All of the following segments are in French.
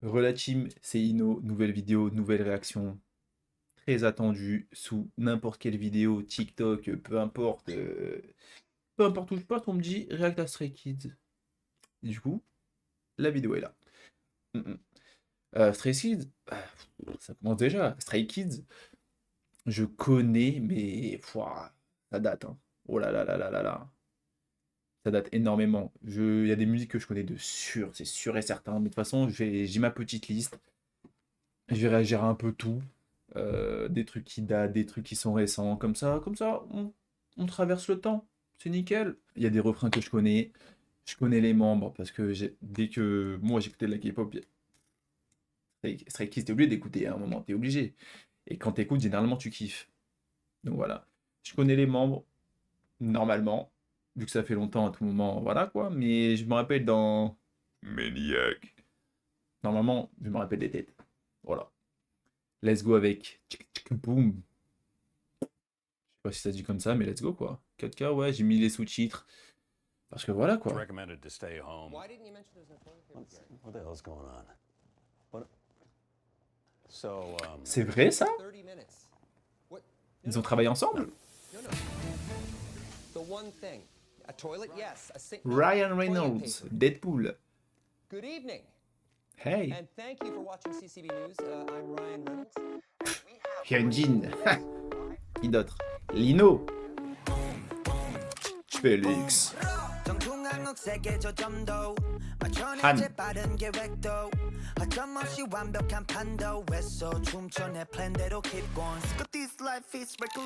Relatim, c'est Ino, nouvelle vidéo, nouvelle réaction, très attendue sous n'importe quelle vidéo, TikTok, peu importe où je passe, on me dit React à Stray Kids. Du coup, la vidéo est là. Mm, mm. Stray Kids, ça commence déjà. Stray Kids, je connais, mais ça date, hein. Oh là là là là là là. Ça date énormément. Il y a des musiques que je connais de sûr, c'est sûr et certain. Mais de toute façon, j'ai ma petite liste. Je vais réagir à un peu tout. Des trucs qui datent, des trucs qui sont récents. Comme ça, on traverse le temps. C'est nickel. Il y a des refrains que je connais. Je connais les membres parce que dès que moi j'écoutais de la K-pop, Stray Kids, t'es obligé d'écouter à un moment, t'es obligé. Et quand t'écoutes, généralement tu kiffes. Donc voilà. Je connais les membres, normalement, vu que ça fait longtemps à tout moment, voilà quoi. Mais je me rappelle dans Maniac. Normalement, je me rappelle des têtes. Voilà. Let's go avec Tchik Tchik Boom. Je sais pas si ça se dit comme ça, mais let's go quoi. 4K, ouais, j'ai mis les sous-titres. Parce que voilà quoi. Recommended to stay home. Why didn't you mention there's no toilet paper here? What the hell's going on? What? So, C'est vrai ça? 30 minutes. What? Ils ont travaillé ensemble? No, no. The one thing. A toilet, yes. A sink, no. Ryan Toilet Reynolds, paper. Deadpool. Good evening. Hey, And thank you for watching CCB News. I'm Ryan Reynolds. Hyunjin. Qui d'autre? Lino. Félix. Han.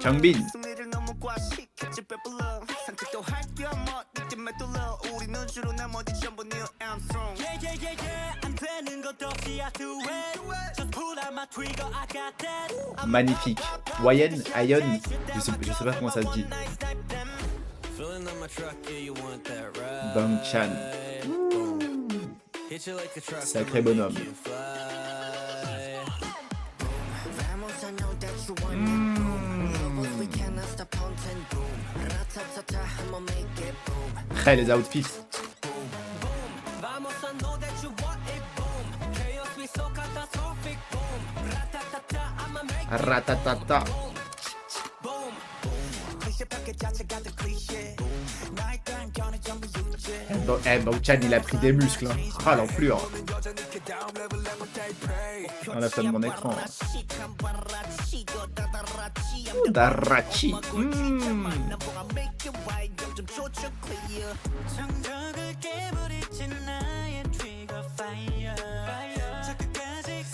Changbin. Magnifique. Wayen, Ayon, je sais pas comment ça se dit. Bang Chan. Sacré bonhomme. Les outfits. Ratatata. Bang-chan il a pris des muscles. Hein. Ah l'enflure. Enlève ça de mon écran. Darachi.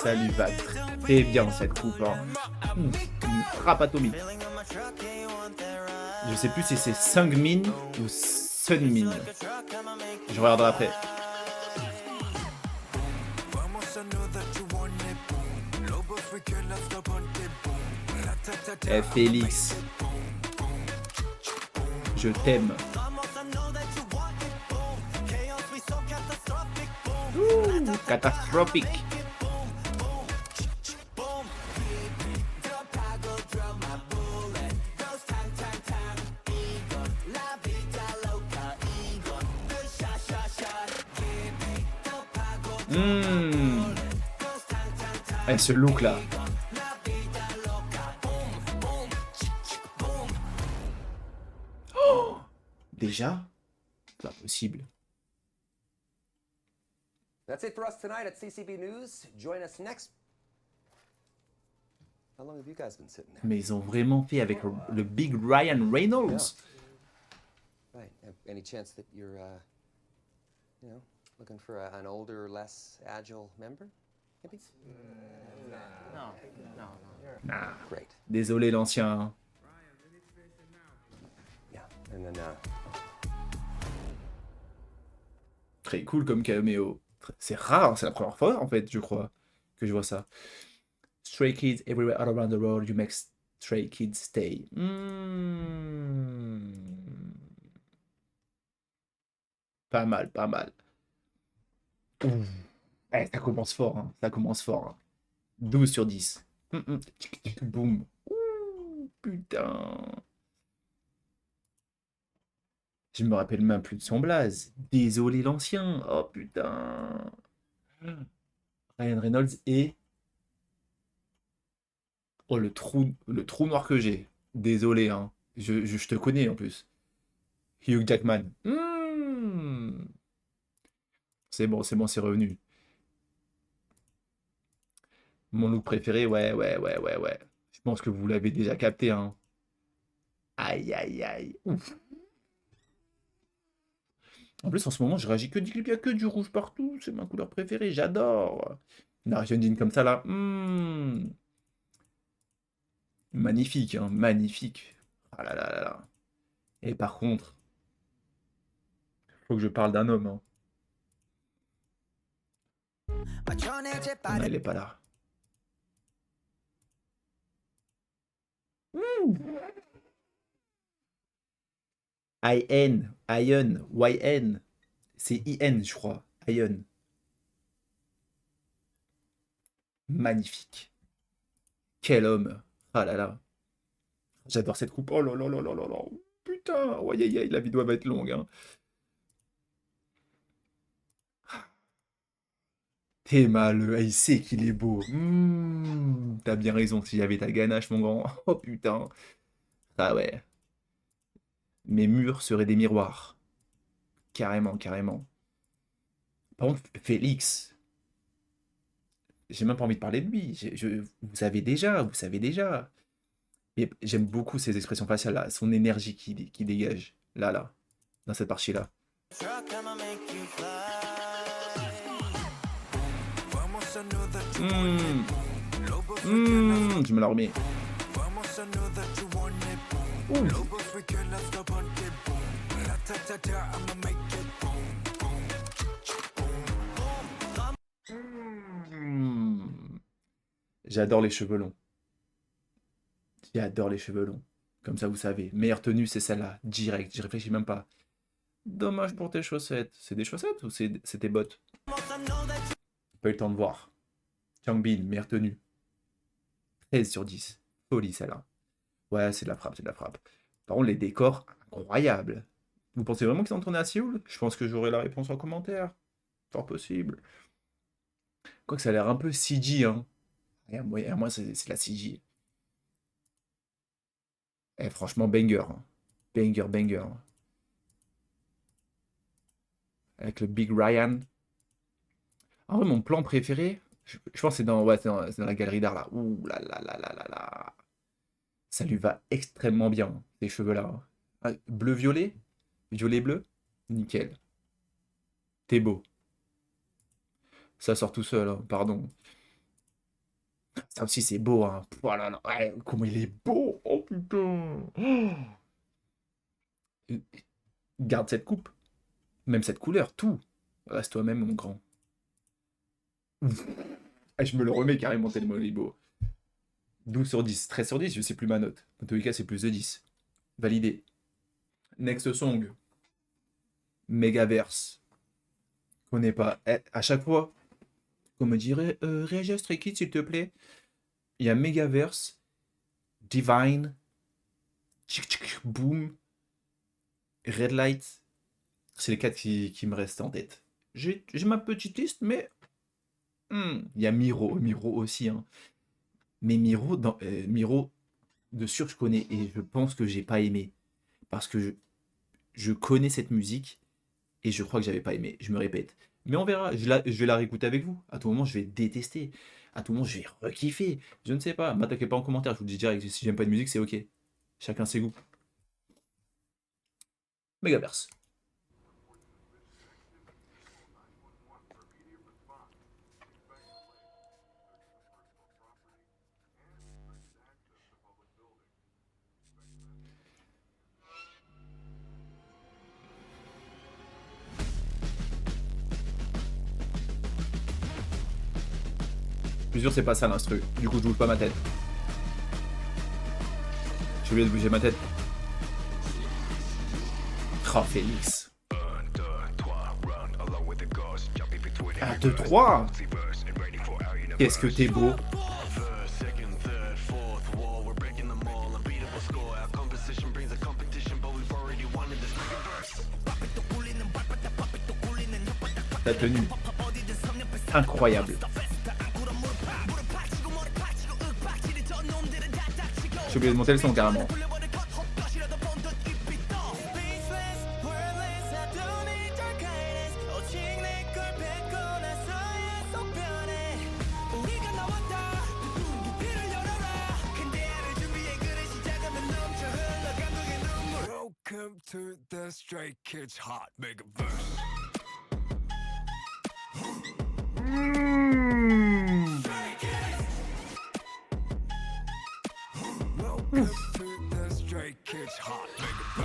Ça lui va très bien cette coupe. Hein. Une frappe atomique. Je sais plus si c'est Sungmin ou Sunmin. Je regarderai après. Eh Félix, je t'aime. Catastrophique. Et ce look là. Oh, déjà? C'est pas possible. That's it for us tonight at CCB News. Join us next. How long have you guys been sitting there? Mais ils ont vraiment fait avec le big Ryan Reynolds. Right. Any chance that you're, looking for an older, less agile member? Maybe? No. Nah. Great. Désolé l'ancien. Yeah. And then, Très cool comme caméo. C'est rare, c'est la première fois en fait, je crois, que je vois ça. Stray Kids everywhere all around the world, you make Stray Kids stay. Pas mal, pas mal. Ouh. Eh, ça commence fort, hein. Ça commence fort. Hein. 12 sur 10. Boum. Ouh, putain. Je me rappelle même plus de son blaze. Désolé l'ancien. Oh putain. Ryan Reynolds et... Oh, le trou noir que j'ai. Désolé, hein. Je te connais en plus. Hugh Jackman. C'est bon, c'est revenu. Mon look préféré, ouais. Je pense que vous l'avez déjà capté, hein. Aïe, aïe, aïe. Ouf. En plus, en ce moment, je réagis que du clip, il y a que du rouge partout. C'est ma couleur préférée, j'adore. Une Argentine comme ça, là. Magnifique, hein, magnifique. Ah là là là là. Et par contre, faut que je parle d'un homme, hein. Non, il est pas là. I-N, Ion, Y-N. C'est I-N, je crois. Ion. Magnifique. Quel homme. Ah là là. J'adore cette coupe. Oh là là là là là là. Putain. Ouais, aïe, aïe, la vidéo va être longue, hein. T'es malheureux. Il sait qu'il est beau. T'as bien raison. Si j'avais ta ganache, mon grand. Oh putain. Ah ouais. Mes murs seraient des miroirs. Carrément, carrément. Par contre, Félix, j'ai même pas envie de parler de lui. Vous savez déjà. Et j'aime beaucoup ses expressions faciales, là, son énergie qui dégage, là, dans cette partie-là. Je me la remets. J'adore les cheveux longs. J'adore les cheveux longs. Comme ça, vous savez. Meilleure tenue, c'est celle-là. Direct. J'y réfléchis même pas. Dommage pour tes chaussettes. C'est des chaussettes ou c'est tes bottes? Pas eu le temps de voir. Changbin, meilleure tenue. 13 sur 10. Folie, celle-là. Ouais, c'est de la frappe. Par contre, les décors, incroyables. Vous pensez vraiment qu'ils ont tourné à Séoul? Je pense que j'aurai la réponse en commentaire. Fort possible. Quoique ça a l'air un peu CG, hein. Et à moi c'est la CG. Eh, franchement, banger, hein. Banger. Avec le Big Ryan. En vrai, mon plan préféré, je pense que c'est dans la galerie d'art, là. Ouh là là là là là là. Ça lui va extrêmement bien, hein, ces cheveux-là, hein. Ah, bleu-violet? Violet-bleu? Nickel. T'es beau. Ça sort tout seul, hein, pardon. Ça aussi, c'est beau, hein. Oh là là, ouais, comment il est beau! Oh putain! Oh. Garde cette coupe. Même cette couleur, tout. Reste toi-même, mon grand. Ah, je me le remets carrément tellement il est beau. 12 sur 10. 13 sur 10, je sais plus ma note. Dans tous les cas, c'est plus de 10. Validé. Next song. Megaverse. Connais pas. Eh, à chaque fois, qu'on me dirait, réagis à Stray Kids, s'il te plaît. Il y a Megaverse, Divine, Boom, Red Light. C'est les 4 qui me restent en tête. J'ai ma petite liste, mais il y a Miro aussi, hein. Mais Miro, de sûr, je connais et je pense que j'ai pas aimé. Parce que je connais cette musique et je crois que j'avais pas aimé. Je me répète. Mais on verra. Je vais la réécouter avec vous. À tout moment, je vais détester. À tout moment, je vais rekiffer. Je ne sais pas. M'attaquez pas en commentaire. Je vous dis direct. Si j'aime pas de musique, c'est ok. Chacun ses goûts. Megaverse. Je suis sûr c'est pas ça l'instru. Du coup je bouge pas ma tête. J'ai oublié de bouger ma tête. Oh Félix. 1, 2, 3. Qu'est-ce que t'es beau. Ta tenue. Incroyable. J'ai oublié de monter le son carrément. Welcome to the Stray Kids Hot Megaverse. Welcome to the Stray Kids Hot Megaverse.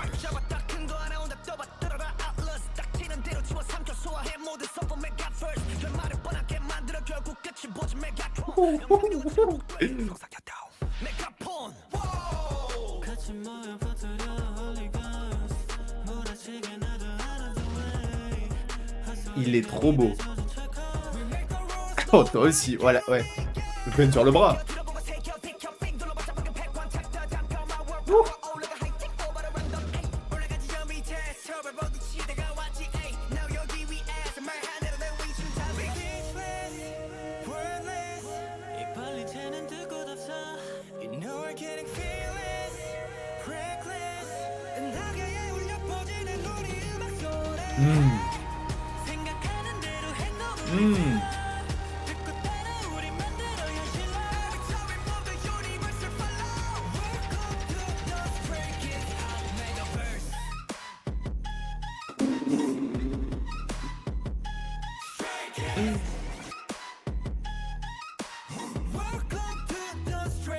Il est trop beau. Oh, toi aussi, voilà, ouais. Je peine sur le bras. Ouh.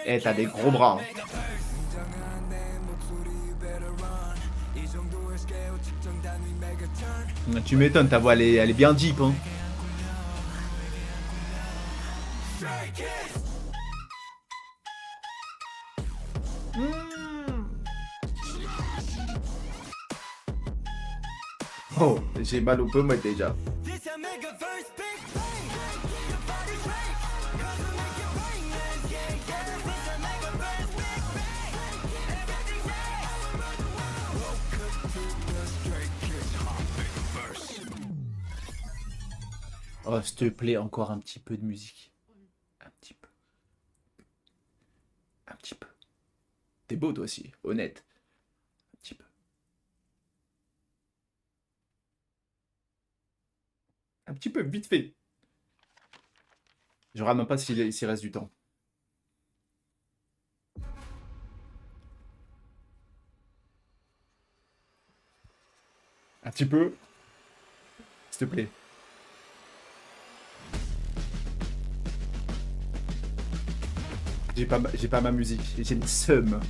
Eh, t'as des gros bras. Hein. Tu m'étonnes, ta voix elle est bien deep. Hein. Oh, j'ai mal au poumon déjà. Oh, s'il te plaît, encore un petit peu de musique. Un petit peu. Un petit peu. T'es beau toi aussi, honnête. Un petit peu. Un petit peu, vite fait. Je regarde même pas s'il reste du temps. Un petit peu. S'il te plaît. J'ai pas ma musique. J'ai le seum.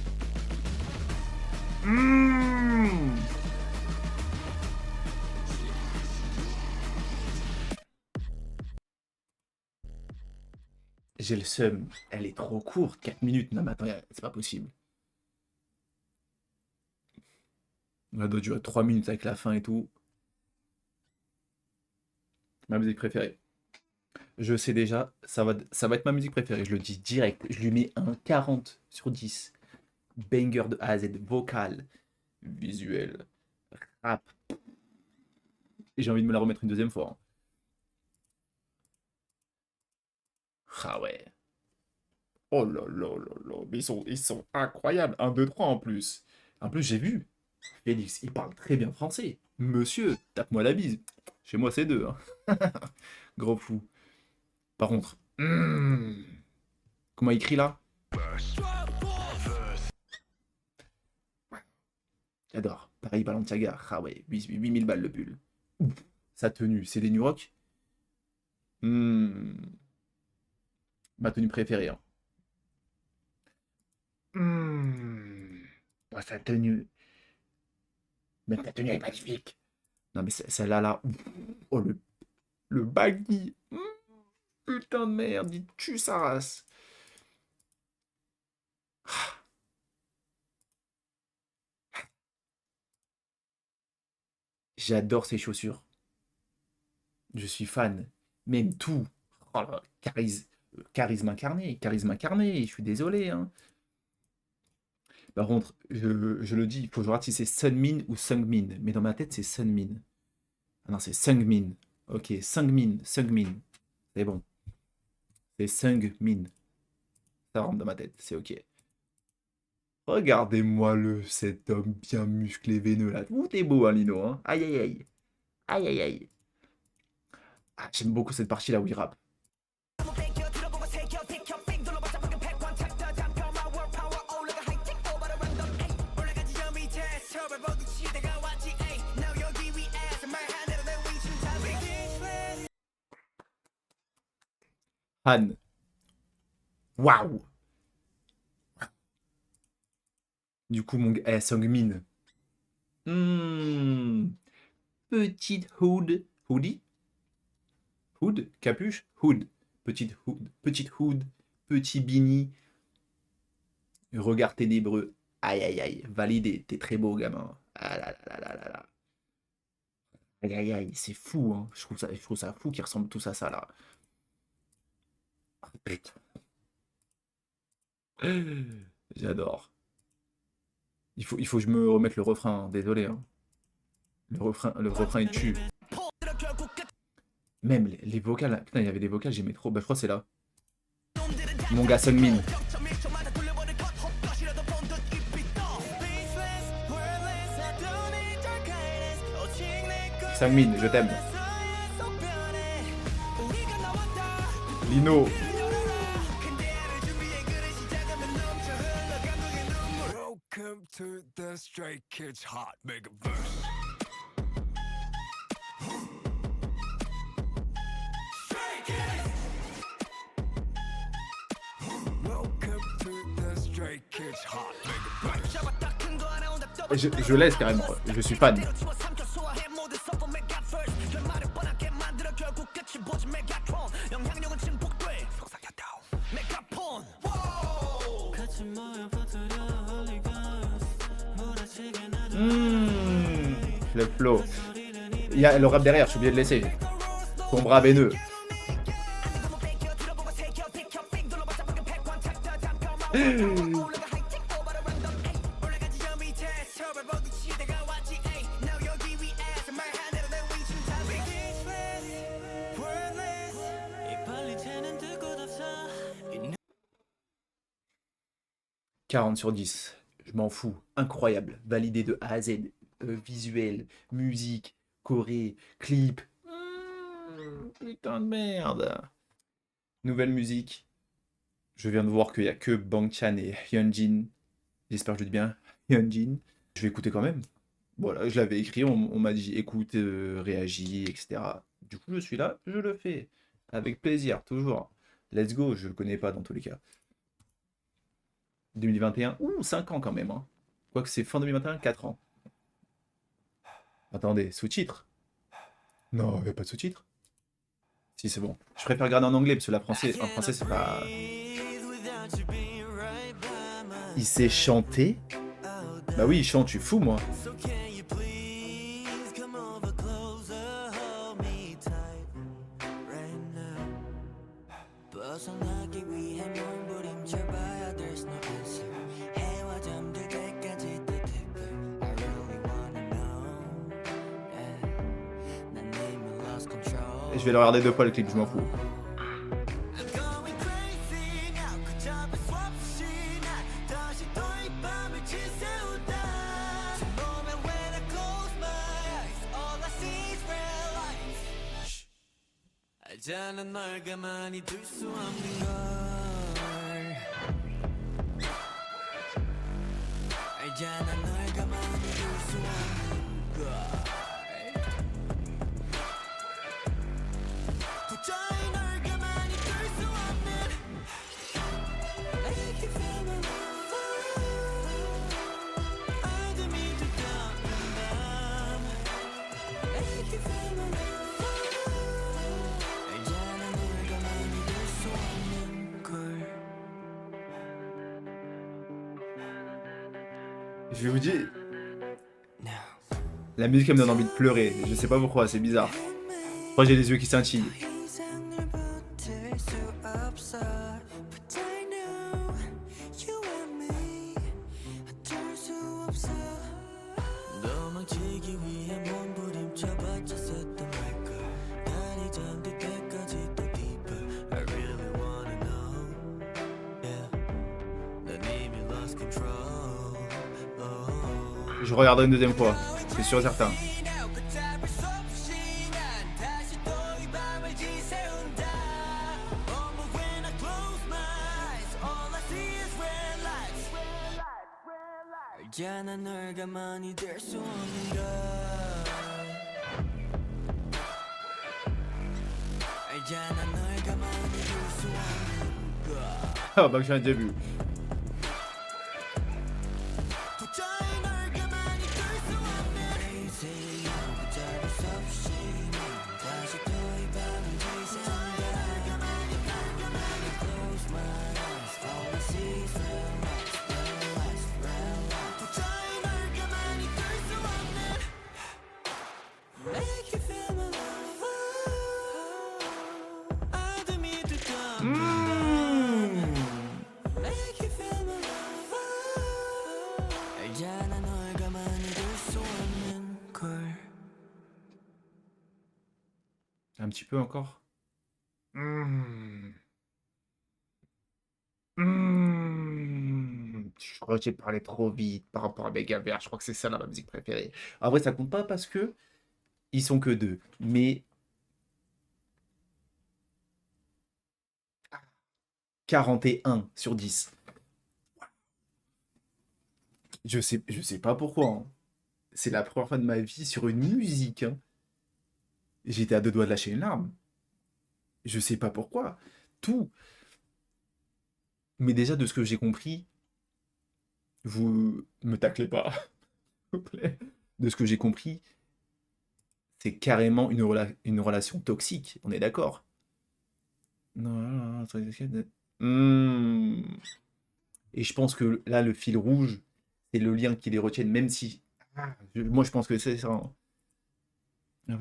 J'ai le seum. Elle est trop courte. 4 minutes. Non mais attends, c'est pas possible. Elle doit durer 3 minutes avec la fin et tout. Ma musique préférée. Je sais déjà, ça va être ma musique préférée. Je le dis direct. Je lui mets un 40 sur 10. Banger de A à Z. Vocal, visuel, rap. Et j'ai envie de me la remettre une deuxième fois. Hein. Ah ouais. Oh là là là là. Mais ils sont incroyables. 1, 2, 3 en plus. En plus, j'ai vu. Félix, il parle très bien français. Monsieur, tape-moi la bise. Chez moi, c'est 2. Hein. Gros fou. Par contre, comment il écrit là? J'adore. Paris Balenciaga. Ah ouais, 8000 balles le pull. Ouf. Sa tenue, c'est des New Rock. Ma tenue préférée. Hein. Oh, sa tenue. Même ta tenue est magnifique. Non mais celle-là là. Oh le baggy. Putain de merde, il tue sa race. J'adore ces chaussures. Je suis fan. Même tout. Oh là, charisme incarné. Charisme incarné. Je suis désolé. Hein. Par contre, je le dis, il faut que je regarde si c'est Sunmin ou Sungmin. Mais dans ma tête, c'est Sunmin. Ah non, c'est Sungmin. Ok, Sungmin. C'est bon. C'est Sungmin. Ça rentre dans ma tête, c'est ok. Regardez-moi cet homme bien musclé, veineux là. Tout est beau, hein, Lino. Hein. Aïe, aïe, aïe. Aïe, aïe, aïe. Ah, j'aime beaucoup cette partie-là où il rappe. Han. Waouh. Du coup, mon gars, Sungmin. Petite hood. Hoodie? Hood? Capuche? Hood. Petite hood. Petite hood. Petit beanie. Regard ténébreux. Aïe, aïe, aïe. Validé. T'es très beau, gamin. Ah là là là là là là. Aïe, aïe, aïe. C'est fou, hein. Je trouve ça fou qu'ils ressemblent tous à ça, là. Ah, putain. J'adore. Il faut que je me remette le refrain, hein. Désolé. Hein. Le refrain il tue. Même les vocales, là. Putain, il y avait des vocales, j'aimais trop. Bah, je crois que c'est là. Mon gars Sungmin. Sungmin, je t'aime. Lino. Welcome to the Stray Kids Hot Megaverse. Welcome to the Stray Kids Hot Megaverse. Je laisse carrément. Je suis fan. Le flow. Il y a le rap derrière, je suis obligé de laisser. Ton bras veineux. « 40 sur 10. Je m'en fous. Incroyable. Validé de A à Z. Visuel, musique, choré, clip. Putain de merde. Nouvelle musique. Je viens de voir qu'il n'y a que Bang Chan et Hyunjin. J'espère que je dis bien Hyunjin. Je vais écouter quand même. Voilà, je l'avais écrit, on m'a dit écoute, réagis, etc. Du coup, je suis là, je le fais. Avec plaisir, toujours. Let's go, je le connais pas dans tous les cas. 2021, 5 ans quand même. Hein. Quoique c'est fin 2021, 4 ans. Attendez, sous-titres? Non, il n'y a pas de sous-titres. Si, c'est bon. Je préfère regarder en anglais, parce que en français, c'est pas... Il sait chanter? Bah oui, il chante, je suis fou, moi. Je vais le regarder deux fois le clip, je m'en fous. Je vais vous dire, la musique elle me donne envie de pleurer. Je sais pas pourquoi, c'est bizarre. Moi j'ai les yeux qui scintillent. Je regarderai une deuxième fois, c'est sûr et certain. 알잖아 널 가만히 둘 수 없는 걸 알잖아 널 가만히 둘 수 없는 걸 Ah bah j'ai déjà vu. 도저히 널 가만히 둘 수 없는 crazy 붙잡을 수 없이 난 다시 또 이 밤을 지샌다 날 가만히 close my eyes all I see is real life real life real life 도저히 널 가만히 둘 수 없는 Make you feel my love 어둠이 들까 Make you feel my love 알잖아 널 가만히 둘 수 없는 걸 Un petit peu encore. Je crois que j'ai parlé trop vite par rapport à Megaver. Je crois que c'est ça là, ma musique préférée. En vrai, ça compte pas parce que ils sont que deux. Mais 41 sur 10. Je sais pas pourquoi, hein. C'est la première fois de ma vie sur une musique, hein. J'étais à deux doigts de lâcher une larme. Je sais pas pourquoi. Tout. Mais déjà, de ce que j'ai compris, vous me taclez pas, s'il vous plaît. De ce que j'ai compris, c'est carrément une relation toxique. On est d'accord? Non, non, non, Et je pense que là, le fil rouge, c'est le lien qui les retienne, même si. Moi, je pense que c'est ça, hein. Ouais,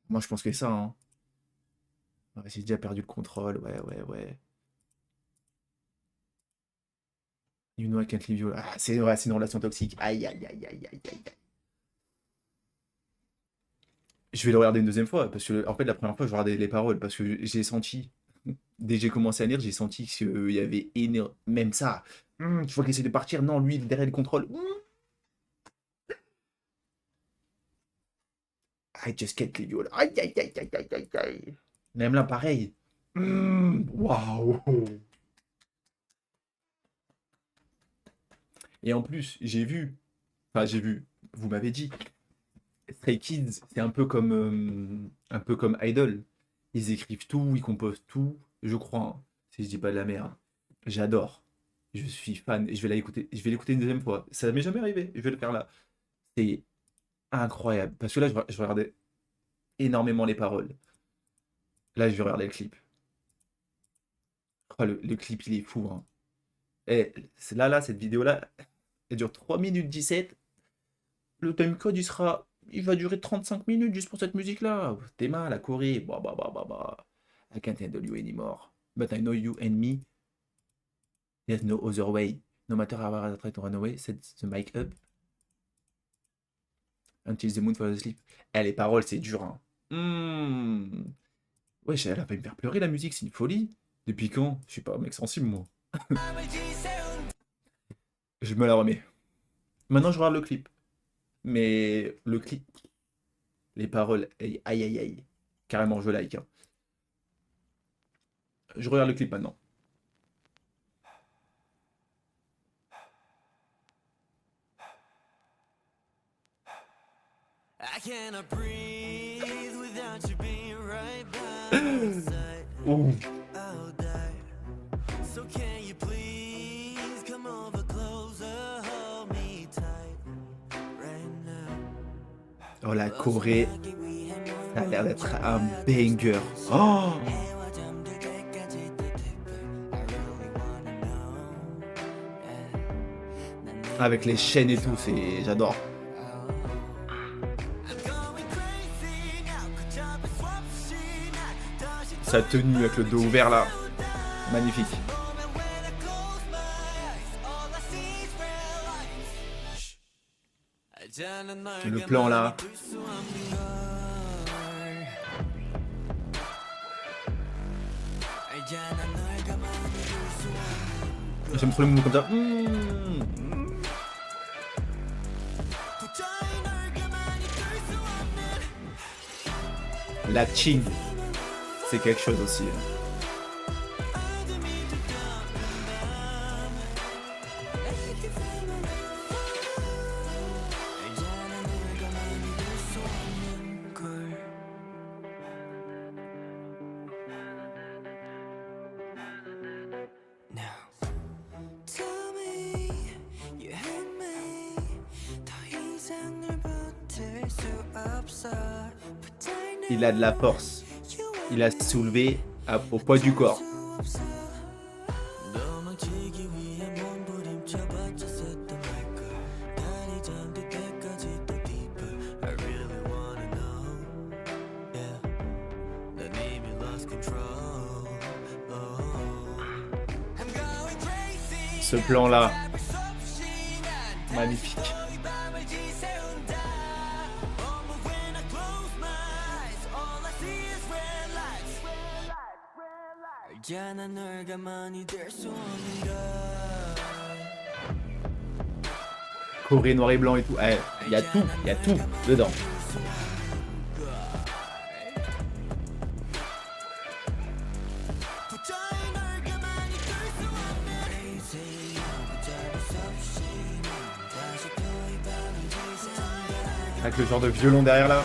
moi, je pense que c'est ça, hein. Ouais, j'ai déjà perdu le contrôle, ouais. You know I can't leave you. Ah, c'est vrai, c'est une relation toxique. Aïe. Je vais le regarder une deuxième fois, parce que, en fait, la première fois, je regardais les paroles, parce que j'ai senti, dès que j'ai commencé à lire, j'ai senti qu'il y avait énorme. Même ça. Tu vois qu'il essaie de partir, non, lui, derrière le contrôle. I just can't leave you. Aïe. Même là, pareil. Waouh. Et en plus, j'ai vu, vous m'avez dit, Stray Kids, c'est un peu comme Idol. Ils écrivent tout, ils composent tout, je crois, hein, si je dis pas de la merde. J'adore. Je suis fan et je vais l'écouter une deuxième fois. Ça m'est jamais arrivé, je vais le faire là. C'est incroyable. Parce que là, je regardais énormément les paroles. Là, je vais regarder le clip. Oh, le clip, il est fou, hein. Et c'est là, cette vidéo-là, elle dure 3 minutes 17. Le timecode, il va durer 35 minutes juste pour cette musique-là. Tes mains, la Corée. Bah. I can't handle you anymore. But I know you and me. There's no other way. No matter how hard I try to run away, set the mic up. Until the moon falls asleep. Eh, les paroles, c'est dur, hein. Ouais, elle va me faire pleurer la musique, c'est une folie. Depuis quand? Je suis pas un mec sensible, moi. Je me la remets. Maintenant, je regarde le clip. Mais le clip, les paroles, aïe. Carrément, je like, hein. Je regarde le clip maintenant. I cannot breathe without you being right by my side. Ouh. I'll die. So can you please come over closer, hold me tight right now. Oh, la Corée, ça a l'air d'être un banger. Oh! Avec les chaînes et tout, j'adore. Sa tenue avec le dos ouvert là, magnifique. Le plan là. J'aime trop les mots comme ça. La Ching, c'est quelque chose aussi. Tell me you hate me 더 이상 널 버틸 수 없어 Il a de la force. Il a soulevé au poids du corps. 도망치기 위해 몸부림쳐 버텼었던 말걸 날이 잠들 때까지 또 deeper I really wanna know yeah 난 이미 lost control I'm going crazy Ce plan-là, magnifique. 알잖아 널 가만히 될 수 없는 걸 Corée noir et blanc et tout. Il y a tout dedans. Avec le genre de violon derrière là.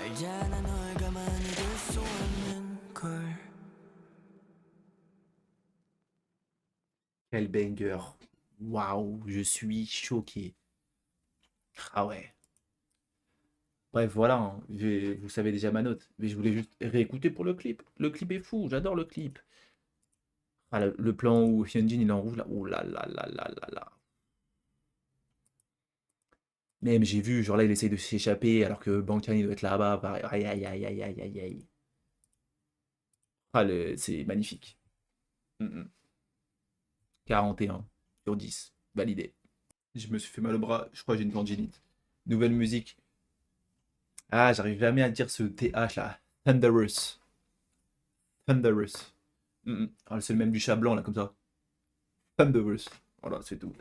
알잖아 널 가만히 둘 수 없는 걸 Quel banger. Waouh, je suis choqué. Ah ouais. Bref, voilà, hein. Vous savez déjà ma note. Mais je voulais juste réécouter pour le clip. Le clip est fou, j'adore le clip. Ah, le plan où Hyunjin il est en rouge là. Oh là là là là là là. Même j'ai vu, genre là il essaye de s'échapper alors que Bang Chan il doit être là-bas. Pareil. Aïe aïe aïe aïe aïe aïe aïe. Ah, c'est magnifique. 41 sur 10. Validé. Je me suis fait mal au bras, je crois que j'ai une tendinite. Nouvelle musique. Ah, j'arrive jamais à dire ce TH là. Thunderous. Thunderous. Ah, c'est le même du chat blanc là, comme ça. Thunderous. Voilà, c'est tout.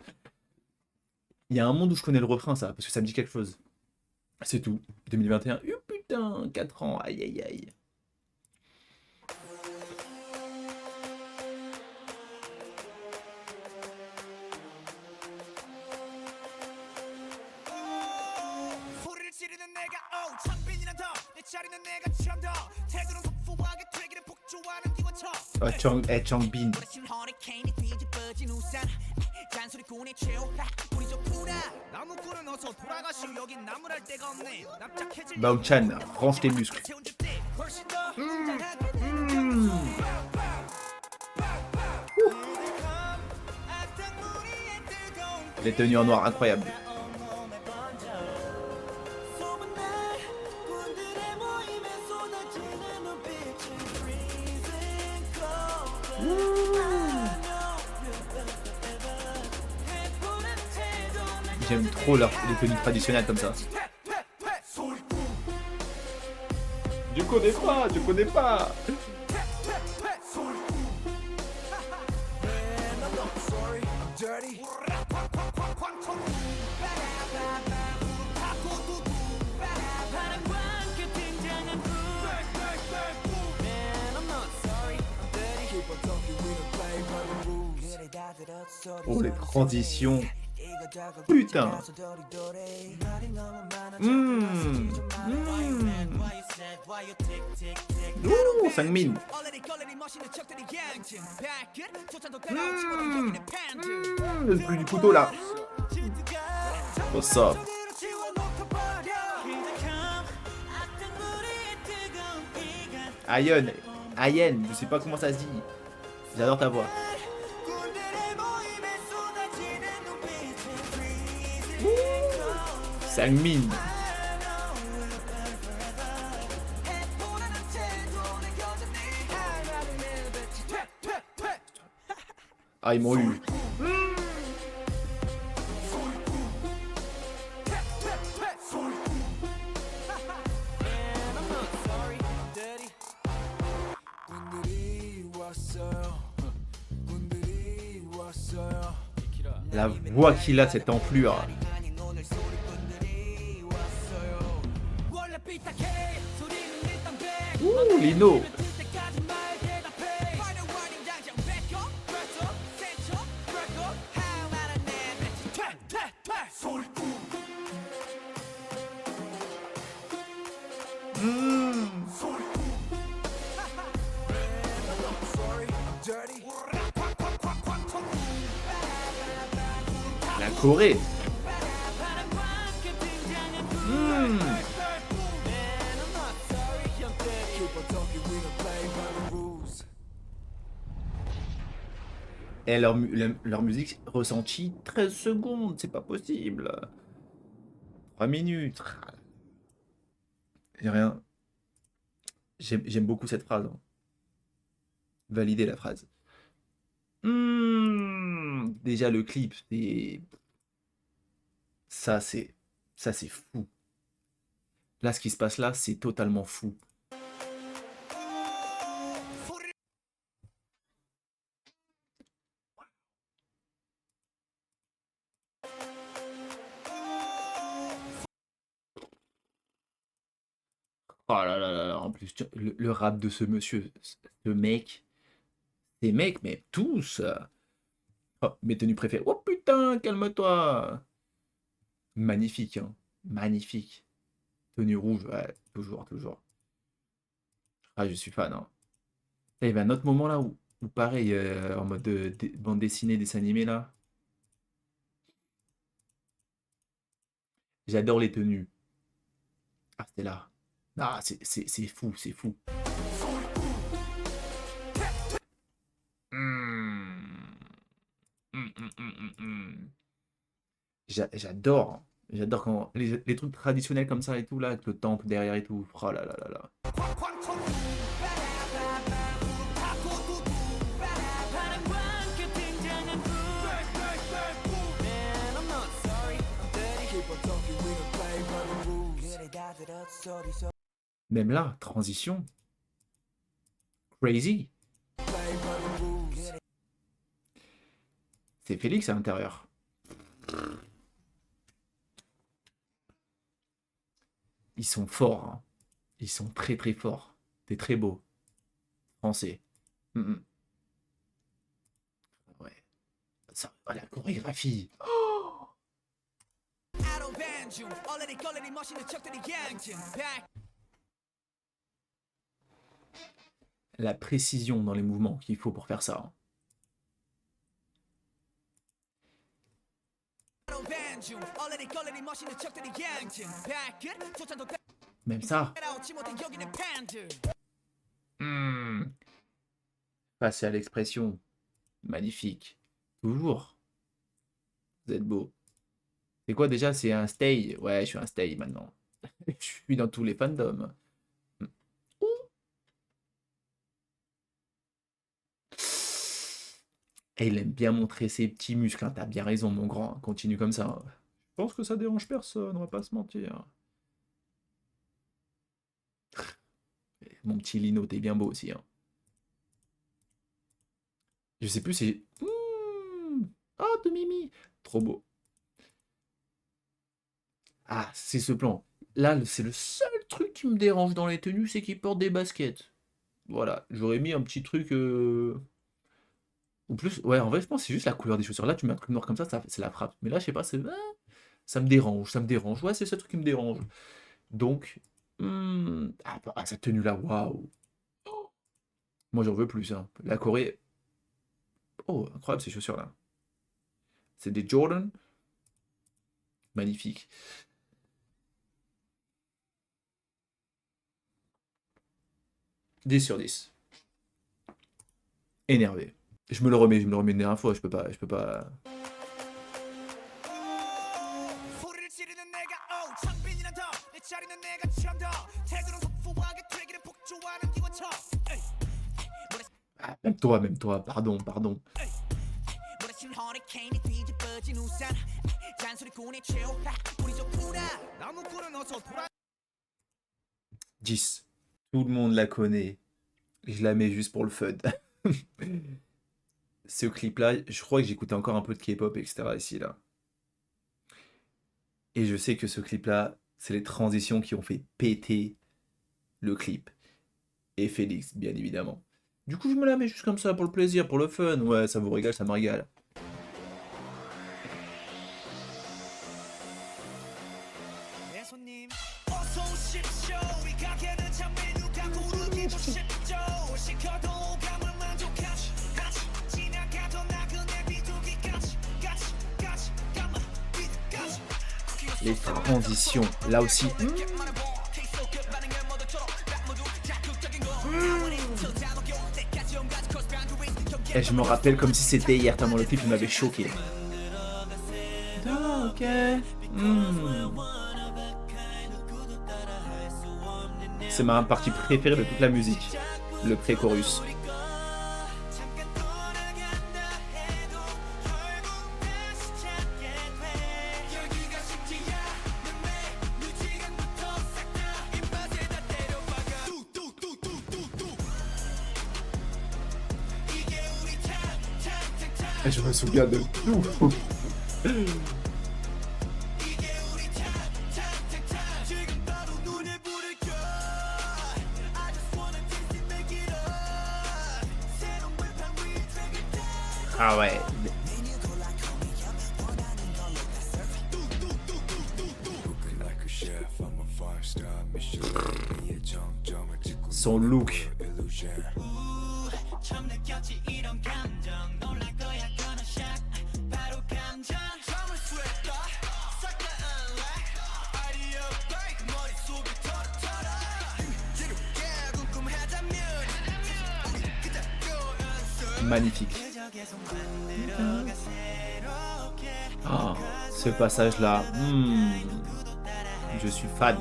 Il y a un monde où je connais le refrain, ça, parce que ça me dit quelque chose. C'est tout. 2021. Oh putain, 4 ans. Aïe aïe aïe. 소리를 지르는 내가 창빈이란 더내 자리는 내가 처럼 더 태도는 폭포하게 되기를 폭주하는 기관총 Changbin. 버려진 허리케인이 뒤집어진 우산 잔소리꾼의 최후 우리 좋구나 나무꾼은 어서 돌아가시오 여긴 나무랄 데가 없네 납작해질 Bang Chan, range tes muscles. 채운 집대 훨씬 더 Les tenues en noir, incroyable. J'aime trop les tenues traditionnelles comme ça. Je connais pas. Oh, les transitions. Putain. Ouh, Sangmin. Le plus du couteau là. Oh ça. Ayen, je sais pas comment ça se dit. J'adore ta voix. Sangmin. Ah, ils m'ont eu. La voix qu'il a, cette enflure. Ouh, Lino. La Corée. Et leur musique ressentie 13 secondes, c'est pas possible. 3 minutes. J'ai rien. J'aime beaucoup cette phrase. Hein. Valider la phrase. Déjà le clip, ça c'est fou. Là, ce qui se passe là, c'est totalement fou. Oh là là là là, en plus, le rap de ce monsieur, ce mec, ces mecs, mais tous. Oh, mes tenues préférées. Oh putain, calme-toi. Magnifique, hein. Magnifique. Tenue rouge, ouais, toujours, toujours. Ah, je suis fan, hein. Il y avait un autre moment là où pareil, en mode bande dessinée, dessin animé là. J'adore les tenues. Ah, c'était là. Ah, c'est fou, c'est fou. J'adore. Hein. J'adore quand les trucs traditionnels comme ça et tout là, avec le temple derrière et tout. Oh là là là là. Même là, transition. Crazy. C'est Félix à l'intérieur. Ils sont forts. Hein. Ils sont très très forts. T'es très beau. Français. Ouais. Ça, oh, la chorégraphie. Oh la précision dans les mouvements qu'il faut pour faire ça. Hein. Même ça. Passer à l'expression. Magnifique. Toujours. Vous êtes beau. C'est quoi déjà? C'est un stay. Ouais, je suis un stay maintenant. Je suis dans tous les fandoms. Et il aime bien montrer ses petits muscles. Hein. T'as bien raison, mon grand. Continue comme ça. Hein. Je pense que ça dérange personne, on va pas se mentir. Mon petit Lino, t'es bien beau aussi. Hein. Je sais plus si... Oh, de Mimi. Trop beau. Ah, c'est ce plan. Là, c'est le seul truc qui me dérange dans les tenues, c'est qu'ils portent des baskets. Voilà, j'aurais mis un petit truc... Ou plus, ouais, en vrai, je pense que c'est juste la couleur des chaussures. Là, tu mets un truc noir comme ça c'est la frappe. Mais là, je sais pas, ça me dérange, ça me dérange. Ouais, c'est ce truc qui me dérange. Donc, cette tenue-là, waouh. Oh, moi, j'en veux plus. Hein. La Corée... Oh, incroyable ces chaussures-là. C'est des Jordan. Magnifique. Dix sur 10. Énervé. Je me le remets une dernière fois, je peux pas. Ah, même toi, pardon. 괜히 뒤집어진 우산 잔소리꾼의 최후 우리 좋구나 나무꾼은 어서 돌아 10. Tout le monde la connaît. Je la mets juste pour le fun. Ce clip-là, je crois que j'écoutais encore un peu de K-pop, etc. ici, là. Et je sais que ce clip-là, c'est les transitions qui ont fait péter le clip. Et Félix, bien évidemment. Du coup, je me la mets juste comme ça, pour le plaisir, pour le fun. Ouais, ça vous régale, ça me régale. 내 손님 어서 오십시오 이 가게는 참 메뉴가 고르기도 쉽죠 시켜도 감을 만족하지 지나가던 나그네 비둘기까지 까지 까마 비둘까지 Les transitions, là aussi. Et je me rappelle comme si c'était hier, tellement le clip m'avait choqué. Ok. C'est ma partie préférée de toute la musique, le pré-chorus. Et je me souviens de tout. Ah ouais. Son look. Magnifique. Oh, ce passage-là, je suis fan.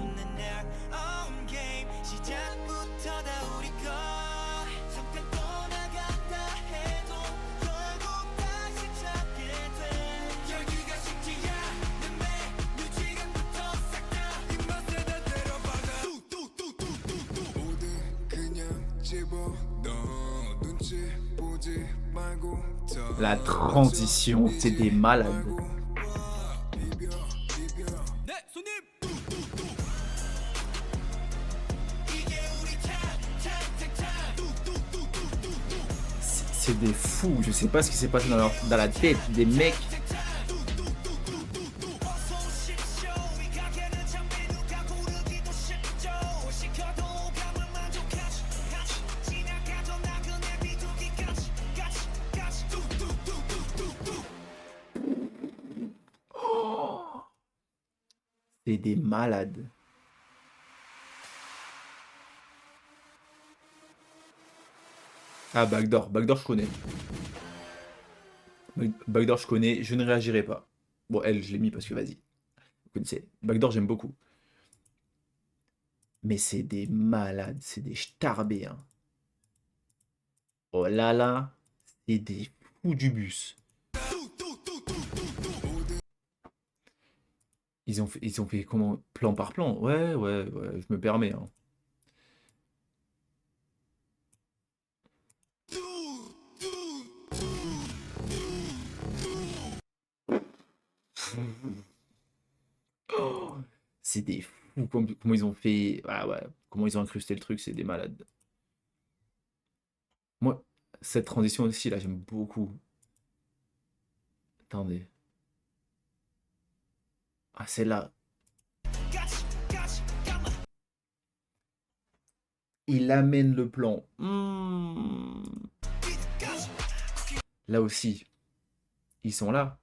La transition, c'est des malades. C'est des fous, je sais pas ce qui s'est passé dans la tête des mecs. C'est des malades. Ah, Backdoor. Backdoor, je connais. Backdoor, je connais. Je ne réagirai pas. Bon, elle, je l'ai mis parce que vas-y. Vous connaissez. Backdoor, j'aime beaucoup. Mais c'est des malades. C'est des starbés. Hein. Oh là là. C'est des fous du bus. Ils ont fait comment? Plan par plan? Ouais, je me permets. Hein. Oh, c'est des fous comment ils ont fait. Ah ouais, comment ils ont incrusté le truc, c'est des malades. Moi, cette transition aussi, là, j'aime beaucoup. Attendez. Ah, celle-là. Il amène le plan. Là aussi, ils sont là.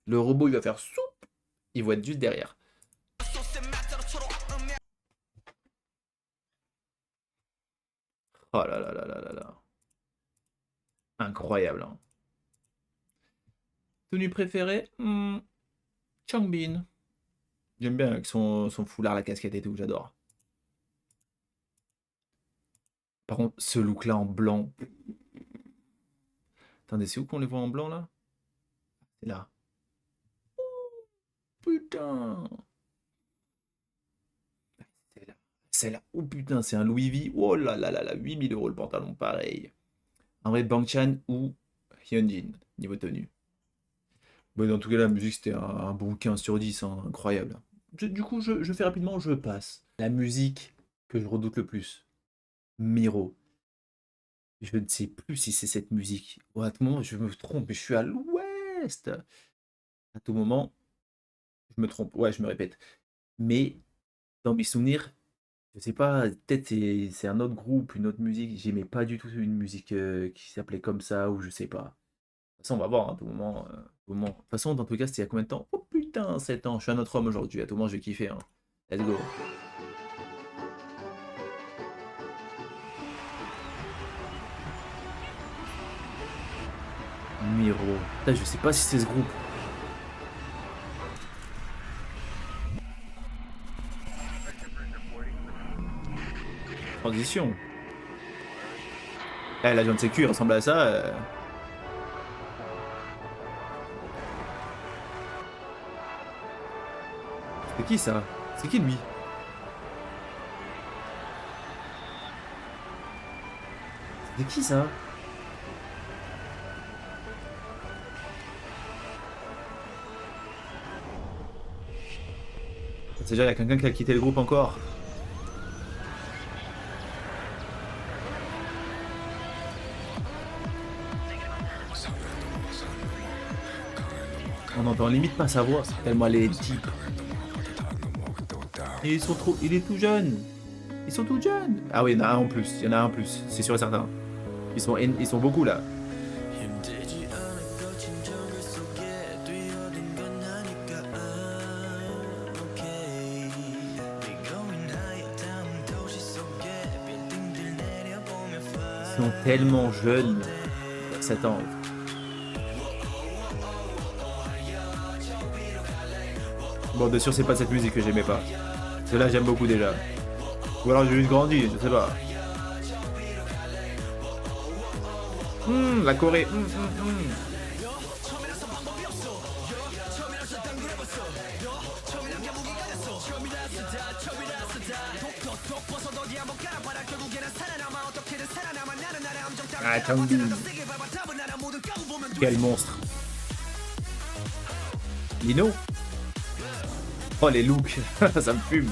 Le robot, il va faire soupe. Il va être juste derrière. Oh là là là là là là. Incroyable. Hein. Tenue préférée Changbin. J'aime bien avec son foulard, la casquette et tout, j'adore. Par contre, ce look-là en blanc. Attendez, c'est où qu'on les voit en blanc là? C'est là. Putain. C'est là. C'est là. Oh putain, c'est un Louis V. Oh là là là là, 8000 € le pantalon, pareil. En vrai, Bangchan ou Hyunjin, niveau tenue. Bon, dans tout cas, la musique, c'était un bon 15 sur 10, hein, incroyable. Du coup, je fais rapidement, je passe. La musique que je redoute le plus, Miro. Je ne sais plus si c'est cette musique. Ou à tout moment, je me trompe, je suis à l'ouest. À tout moment, je me trompe. Ouais, je me répète. Mais dans mes souvenirs, je sais pas, peut-être c'est un autre groupe, une autre musique. J'aimais pas du tout une musique qui s'appelait comme ça, ou je sais pas. De toute façon, on va voir, hein, à tout moment. Tout moment. De toute façon, dans tout cas, c'était il y a combien de temps? Oh putain, 7 ans. Je suis un autre homme aujourd'hui. À tout moment, je vais kiffer. Hein. Let's go. Miro. Putain, je sais pas si c'est ce groupe. Transition. Eh, l'agent de sécu, il ressemble à ça. C'est qui ça? C'est qui lui? C'est qui ça? C'est déjà, il y a quelqu'un qui a quitté le groupe encore. On entend limite pas sa voix, tellement elle est deep. Et il est tout jeune. Ils sont tout jeunes. Ah oui, il y en a un en plus. Il y en a un en plus, c'est sûr et certain. Ils sont beaucoup là. Ils sont tellement jeunes. 7 ans. Bon, de sûr, c'est pas cette musique que j'aimais pas. Celle-là, j'aime beaucoup déjà. Ou alors j'ai juste grandi, je sais pas. La Corée. Ah, Changbin. Quel monstre. Lino. Oh, les looks. Ça me fume.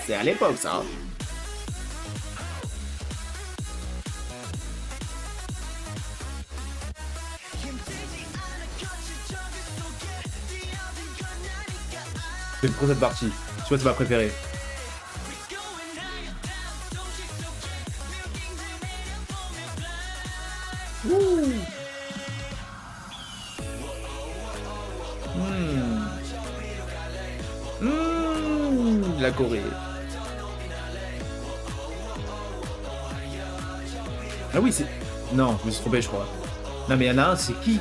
C'est à l'époque, ça. Hein. J'aime trop cette partie. Je crois que c'est ma préférée. La Corée. Ah oui, c'est... Non, je me suis trompé, je crois. Non, mais il y en a un, c'est qui?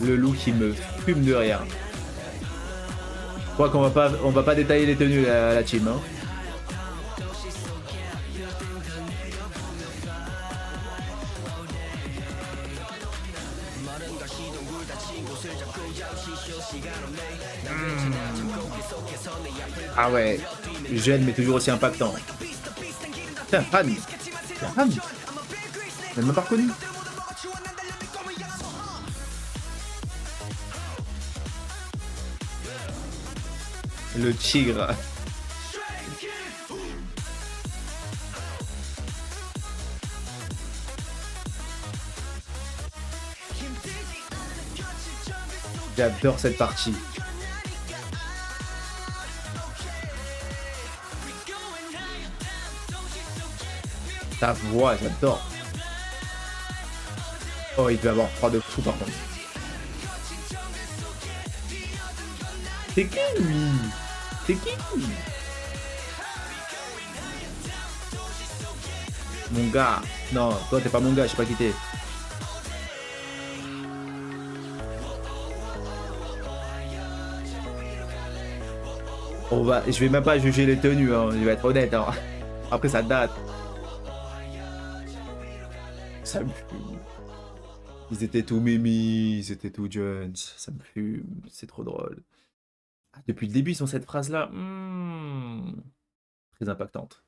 Le loup qui me fume de rire. Je crois qu'on va pas détailler les tenues à la team. Hein. Ah ouais, jeune mais toujours aussi impactant. Tiens, Han. Han. Elle m'a pas reconnu. Le tigre. J'adore cette partie. Ta voix, j'adore. Oh, il peut avoir froid de fou par contre. C'est qui lui? C'est qui? Mon gars. Non, toi t'es pas mon gars, je sais pas qui t'es. Je vais même pas juger les tenues, hein, je vais être honnête. Hein. Après ça date. Ça me fume. Ils étaient tout mimi, ils étaient tout jeunes. Ça me fume, c'est trop drôle. Ah, depuis le début, ils ont cette phrase-là. Très impactante.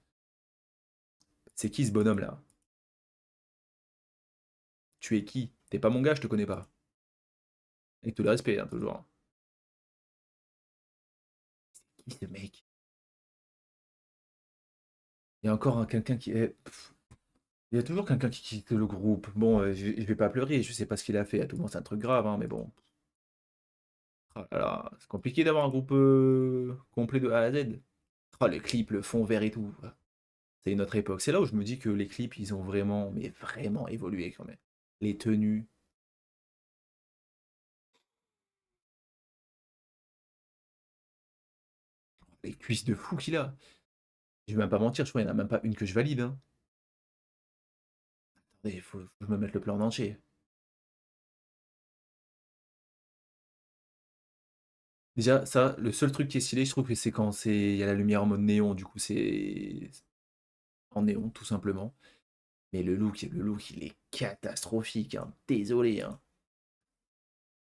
C'est qui ce bonhomme-là? Tu es qui? T'es pas mon gars, je te connais pas. Avec tout le respect, hein, toujours. Qui ce mec? Il y a encore quelqu'un qui est. Il y a toujours quelqu'un qui quitte le groupe. Bon, je vais pas pleurer, je sais pas ce qu'il a fait. À tout le monde, c'est un truc grave, hein, mais bon. Oh là là, c'est compliqué d'avoir un groupe complet de A à Z. Oh, le clip, le fond vert et tout. C'est une autre époque. C'est là où je me dis que les clips, ils ont vraiment, mais vraiment évolué quand même. Les tenues. Les cuisses de fou qu'il a. Je vais même pas mentir, je crois qu'il n'y en a même pas une que je valide. Hein. Attendez, faut que je me mette le plan en entier. Déjà, ça, le seul truc qui est stylé, je trouve que c'est quand il y a la lumière en mode néon, du coup c'est en néon tout simplement. Mais le look, il est catastrophique, hein. Désolé, hein.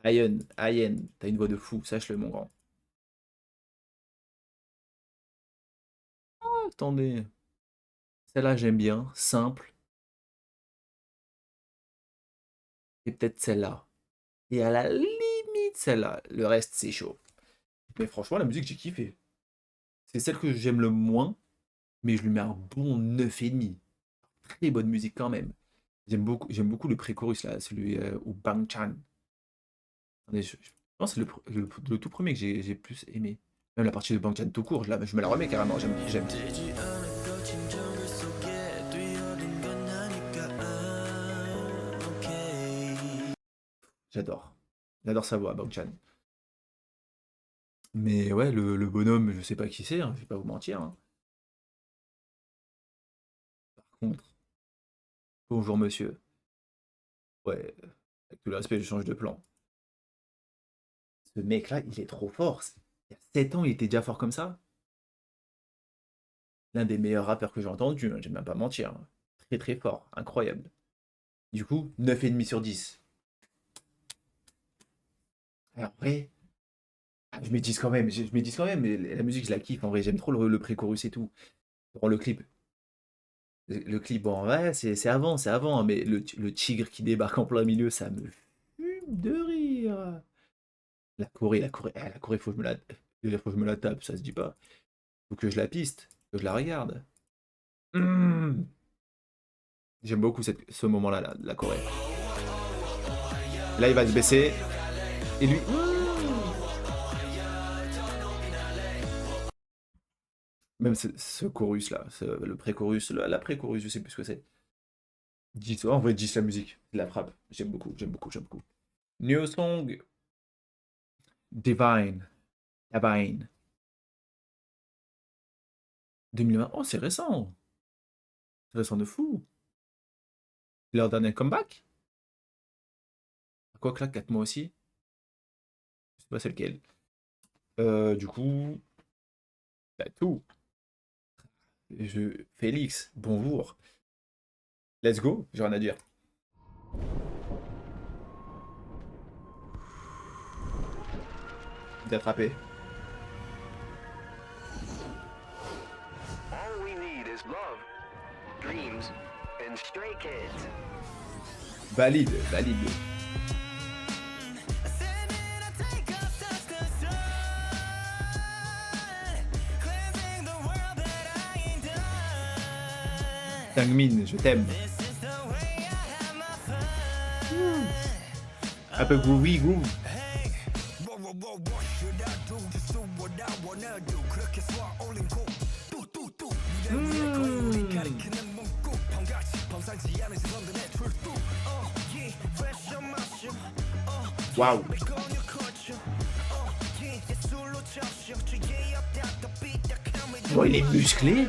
Ayen, t'as une voix de fou, sache-le mon grand. Oh, attendez. Celle-là j'aime bien, simple. Et peut-être celle-là. Et à la limite celle-là. Le reste c'est chaud. Mais franchement la musique j'ai kiffé. C'est celle que j'aime le moins, mais je lui mets un bon 9,5. Très bonne musique quand même. J'aime beaucoup le pré-chorus là, celui où Bang Chan. Attendez, je pense que c'est le tout premier que j'ai plus aimé. Même la partie de Bang Chan tout court, je me la remets carrément, j'aime. 되지 않을 거친 정글 속에 뛰어든 나니까 okay. J'adore sa voix, Bang Chan. Mais ouais, le bonhomme, je sais pas qui c'est, hein, je vais pas vous mentir. Hein. Par contre, bonjour monsieur. Ouais, avec tout le respect, je change de plan. Ce mec-là, il est trop fort. Il y a 7 ans, il était déjà fort comme ça. L'un des meilleurs rappeurs que j'ai entendu, hein, je vais même pas mentir. Hein. Très très fort, incroyable. Du coup, 9,5 sur 10. Alors, après, je mets 10 quand même, mais la musique, je la kiffe. En vrai, j'aime trop le pré-chorus et tout. Dans le clip. Le clip, bon, ouais, c'est avant, hein, mais le tigre qui débarque en plein milieu, ça me fume de rire. La Corée, faut que je me la tape, ça se dit pas. Faut que je la piste, que je la regarde. J'aime beaucoup ce moment-là, là, de la Corée. Là, il va se baisser. Et lui. Même ce chorus-là, le pré-chorus, la pré-chorus, je sais plus ce que c'est. 10, en vrai, 10 la musique, la frappe. J'aime beaucoup. New Song. Divine. 2020. Oh, c'est récent. C'est récent de fou. Leur dernier comeback. Quoi que là, 4 mois aussi. Je sais pas c'est lequel. Du coup. Bah, tout. Félix, bonjour. Let's go, j'ai rien à dire. D'attraper. All we need is love, dreams, and stray kids. Valide. Tangmin, je t'aime. Un peu groovy, groove. Waouh. Oh, il est musclé.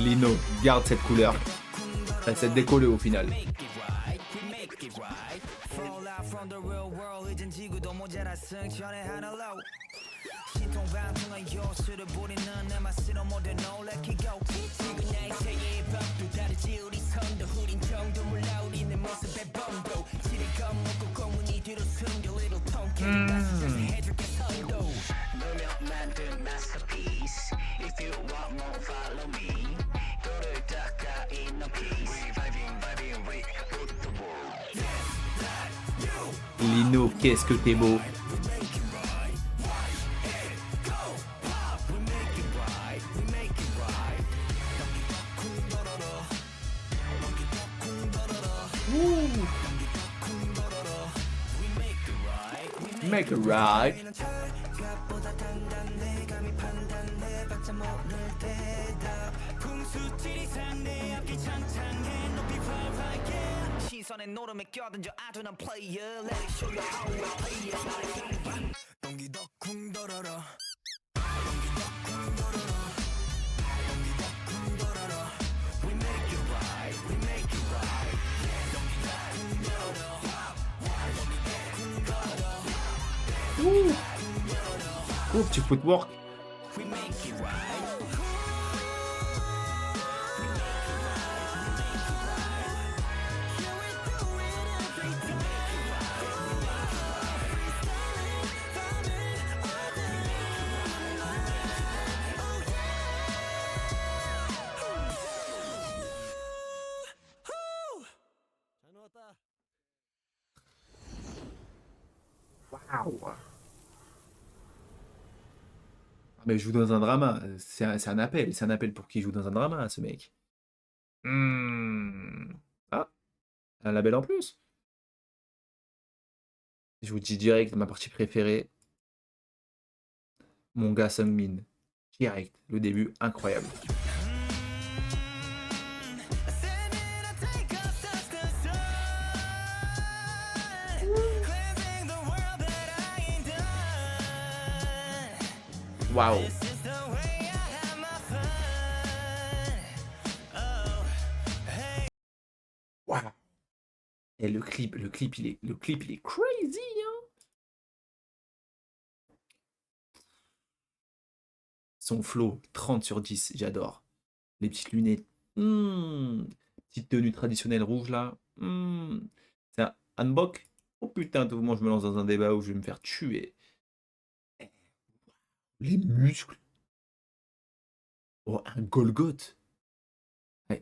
Lino, garde cette couleur. Ça s'est décollé au final. Fall out from the real world 이젠 지구도 모자라 승천의 하늘로 신통방통한 요술을 부리는 내 맛으로 모두 놀래키고 지금 나의 세계의 법도 다르지 우리 선도 흐린 정도 몰라 우리는 모습의 범도 지를 겁먹고 공문이 뒤로 숨겨 little 통쾌히 다시 해줄게 선도 너며 만든 masterpiece If you want more follow me 너를 닦아 in a piece Vibing with the world Lino, qu'est-ce que t'es beau. Make it right. 시선에 노름에 껴든져 아둔한 player Let it show you how we play it 동기도 쿵더러러 We make it right, we make it right Oh, petit footwork. We make it right Waouh. Mais il joue dans un drama. C'est un appel. C'est un appel pour qu'il joue dans un drama, ce mec. Ah, un label en plus. Je vous dis direct, ma partie préférée. Mon gars Sungmin. Direct. Le début, incroyable. Waouh. Waouh. Et le clip, il est crazy, hein. Son flow, 30 sur 10, j'adore. Les petites lunettes. Petite tenue traditionnelle rouge là. C'est un hanbok. Oh putain, tout le monde, je me lance dans un débat où je vais me faire tuer. Les muscles. Oh, un Golgoth.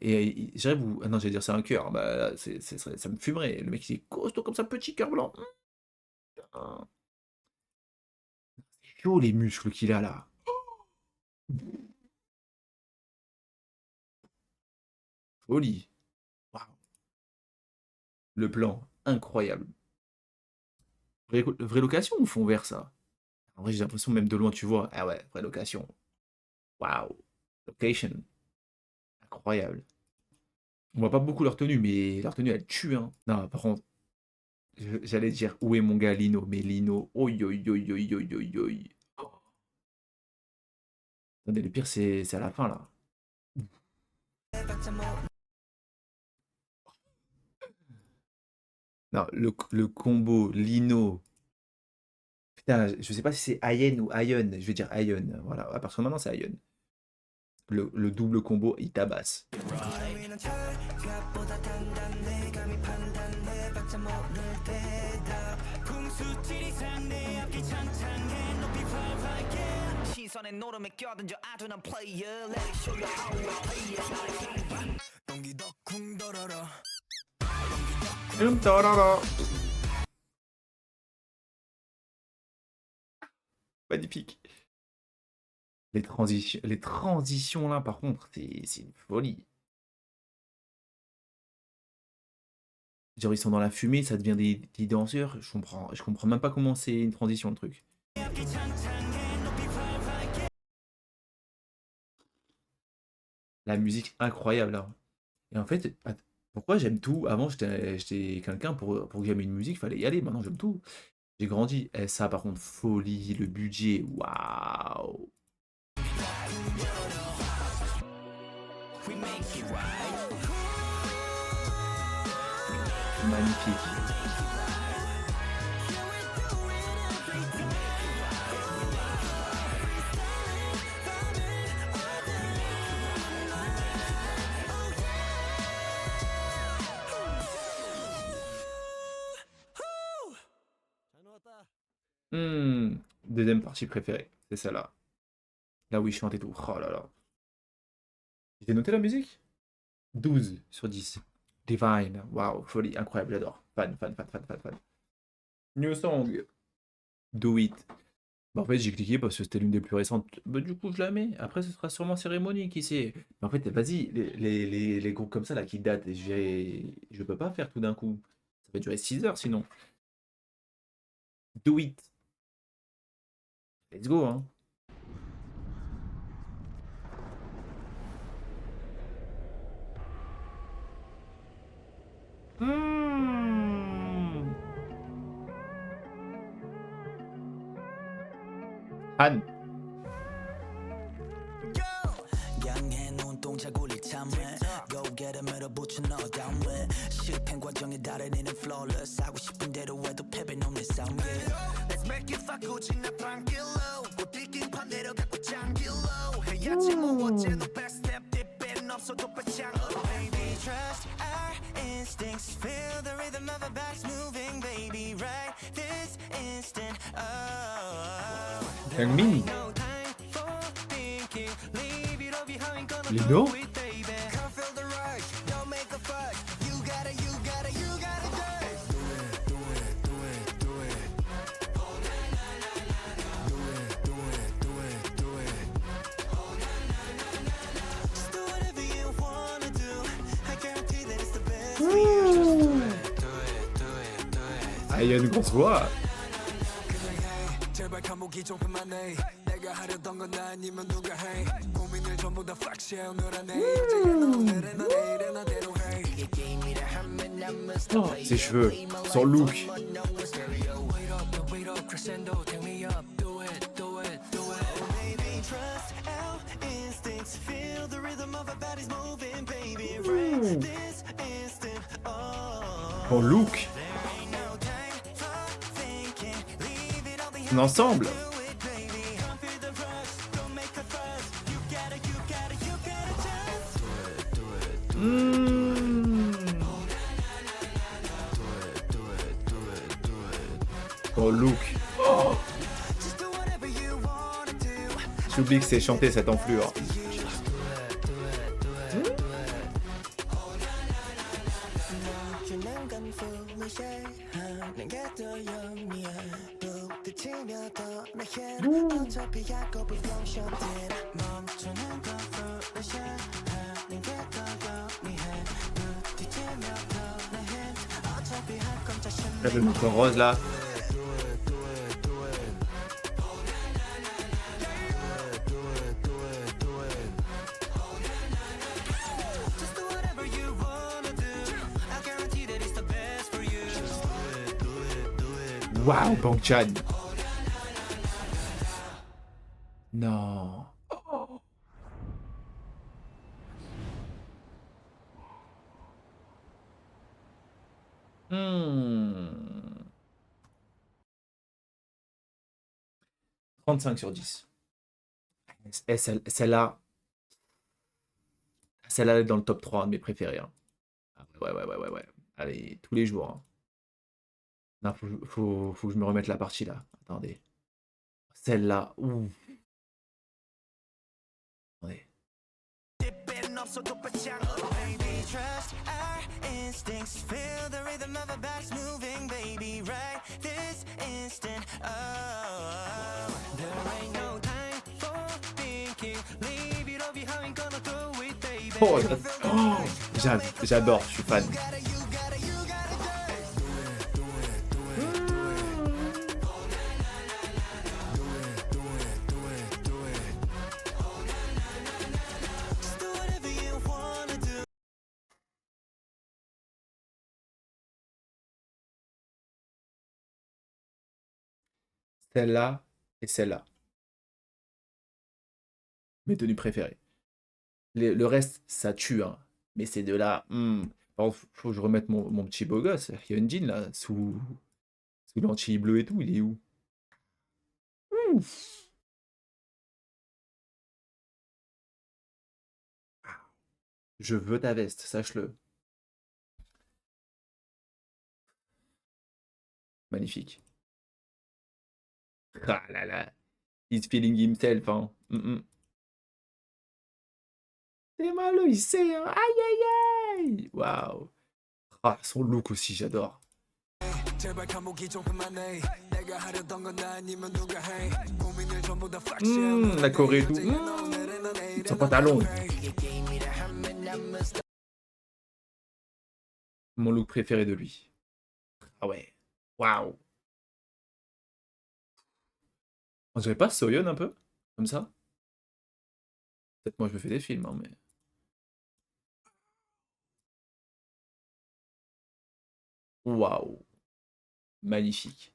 Et je dirais vous. Ah non, j'allais dire c'est un cœur. Bah, là, ça me fumerait. Le mec, il est costaud comme ça, petit cœur blanc. Putain. C'est chaud les muscles qu'il a là. Folie. Waouh. Le plan, incroyable. Vraie location ou fond vert ça? En vrai, j'ai l'impression même de loin, tu vois. Ah ouais, vraie location. Waouh. Location. Incroyable. On voit pas beaucoup leur tenue, mais leur tenue, elle tue, hein. Non, par contre, j'allais dire, où est mon gars Lino? Mais Lino, oi, oi, oi, oi, oi, oi, oi. Oh. Attendez, le pire, c'est à la fin, là. Non, le combo Lino. Putain, je sais pas si c'est Ayen ou Ayon. Je vais dire Ayon. Voilà, à partir de maintenant, c'est Ayon. Le double combo, il tabasse. 시선에 노름에 껴든져 아둔한 player Let it show you how we play it 동기도 쿵더러러 Magnifique. Les transitions là, par contre, c'est une folie. Genre, ils sont dans la fumée, ça devient des danseurs. Je comprends même pas comment c'est une transition, le truc. La musique incroyable là. Et en fait, pourquoi j'aime tout? Avant, j'étais quelqu'un pour que j'aime une musique, il fallait y aller. Maintenant, j'aime tout. J'ai grandi. Et ça, par contre, folie, le budget, waouh. we make it right. Magnifique. Deuxième partie préférée, c'est celle-là. Là où il chante et tout. Oh là là. J'ai noté la musique 12 sur 10. Divine. Waouh, folie, incroyable, j'adore. Fan, fan, fan, fan, fan, fan. New song. Do it. Bah, en fait, j'ai cliqué parce que c'était l'une des plus récentes. Bah, du coup, je la mets. Après, ce sera sûrement cérémonie, qui sait. Mais en fait, vas-y, les groupes comme ça, là, qui datent, je peux pas faire tout d'un coup. Ça va durer 6 heures sinon. Do it. Let's go, hein. Han. 양해 눈동자굴을 참해 Go get a 밀어붙여 너 다음에 실패 과정에 달인이는 flawless 하고 싶은 대로 해도 패배는 없는 싸움 Let's make it fuck 고지나 tranquilo 꽃들긴 판대로 갖고 장길로 해야지 뭐 어째 너 best step 뒷배는 없어도 빠창 Baby trust our instincts Feel the rhythm of our backs moving Baby right this instant oh Youngmin. Lino. Ah, il y a une grosse voix. 제발 감옥이 좀 그만해 내가 하려던 건 아니면 누가 해 고민을 전부 다 flex yeah 오늘 안에 어제는 오늘은 나 내일은 나대로 해 이게 게임이라 하면 I'm a Oh, ses cheveux, son look. wait up crescendo take me up do it do it do it oh baby trust our instincts feel the rhythm of our bodies moving baby right this instant oh Son look. Son ensemble. Son look. Oh. J'oublie que c'est chanté cette enflure. Le mouton rose là. Waouh, Bang Chan. Non. Oh. Hmm. 35 sur 10. Et celle-là, elle est dans le top 3 de mes préférés. Hein. Ouais. Allez, tous les jours. Hein. Non, faut que je me remette la partie là. Attendez. Celle-là, ouh. Attendez. Oh, j'adore, je suis fan. Celle-là et celle-là. Mes tenues préférées. Le reste, ça tue, hein. Mais ces deux-là, par contre, faut que je remette mon petit beau gosse, Hyunjin, là, sous l'anti bleu et tout, il est où? Ouf. Je veux ta veste, sache-le. Magnifique. Ah là là. He's feeling himself, hein. C'est malin, il sait, hein. Aïe aïe aïe. Waouh. Ah, son look aussi, j'adore. La Corée et tout. Son pantalon. Mon look préféré de lui. Ah ouais. Waouh. On dirait pas Soyeon un peu? Comme ça? Peut-être moi je me fais des films, hein, mais. Waouh. Magnifique.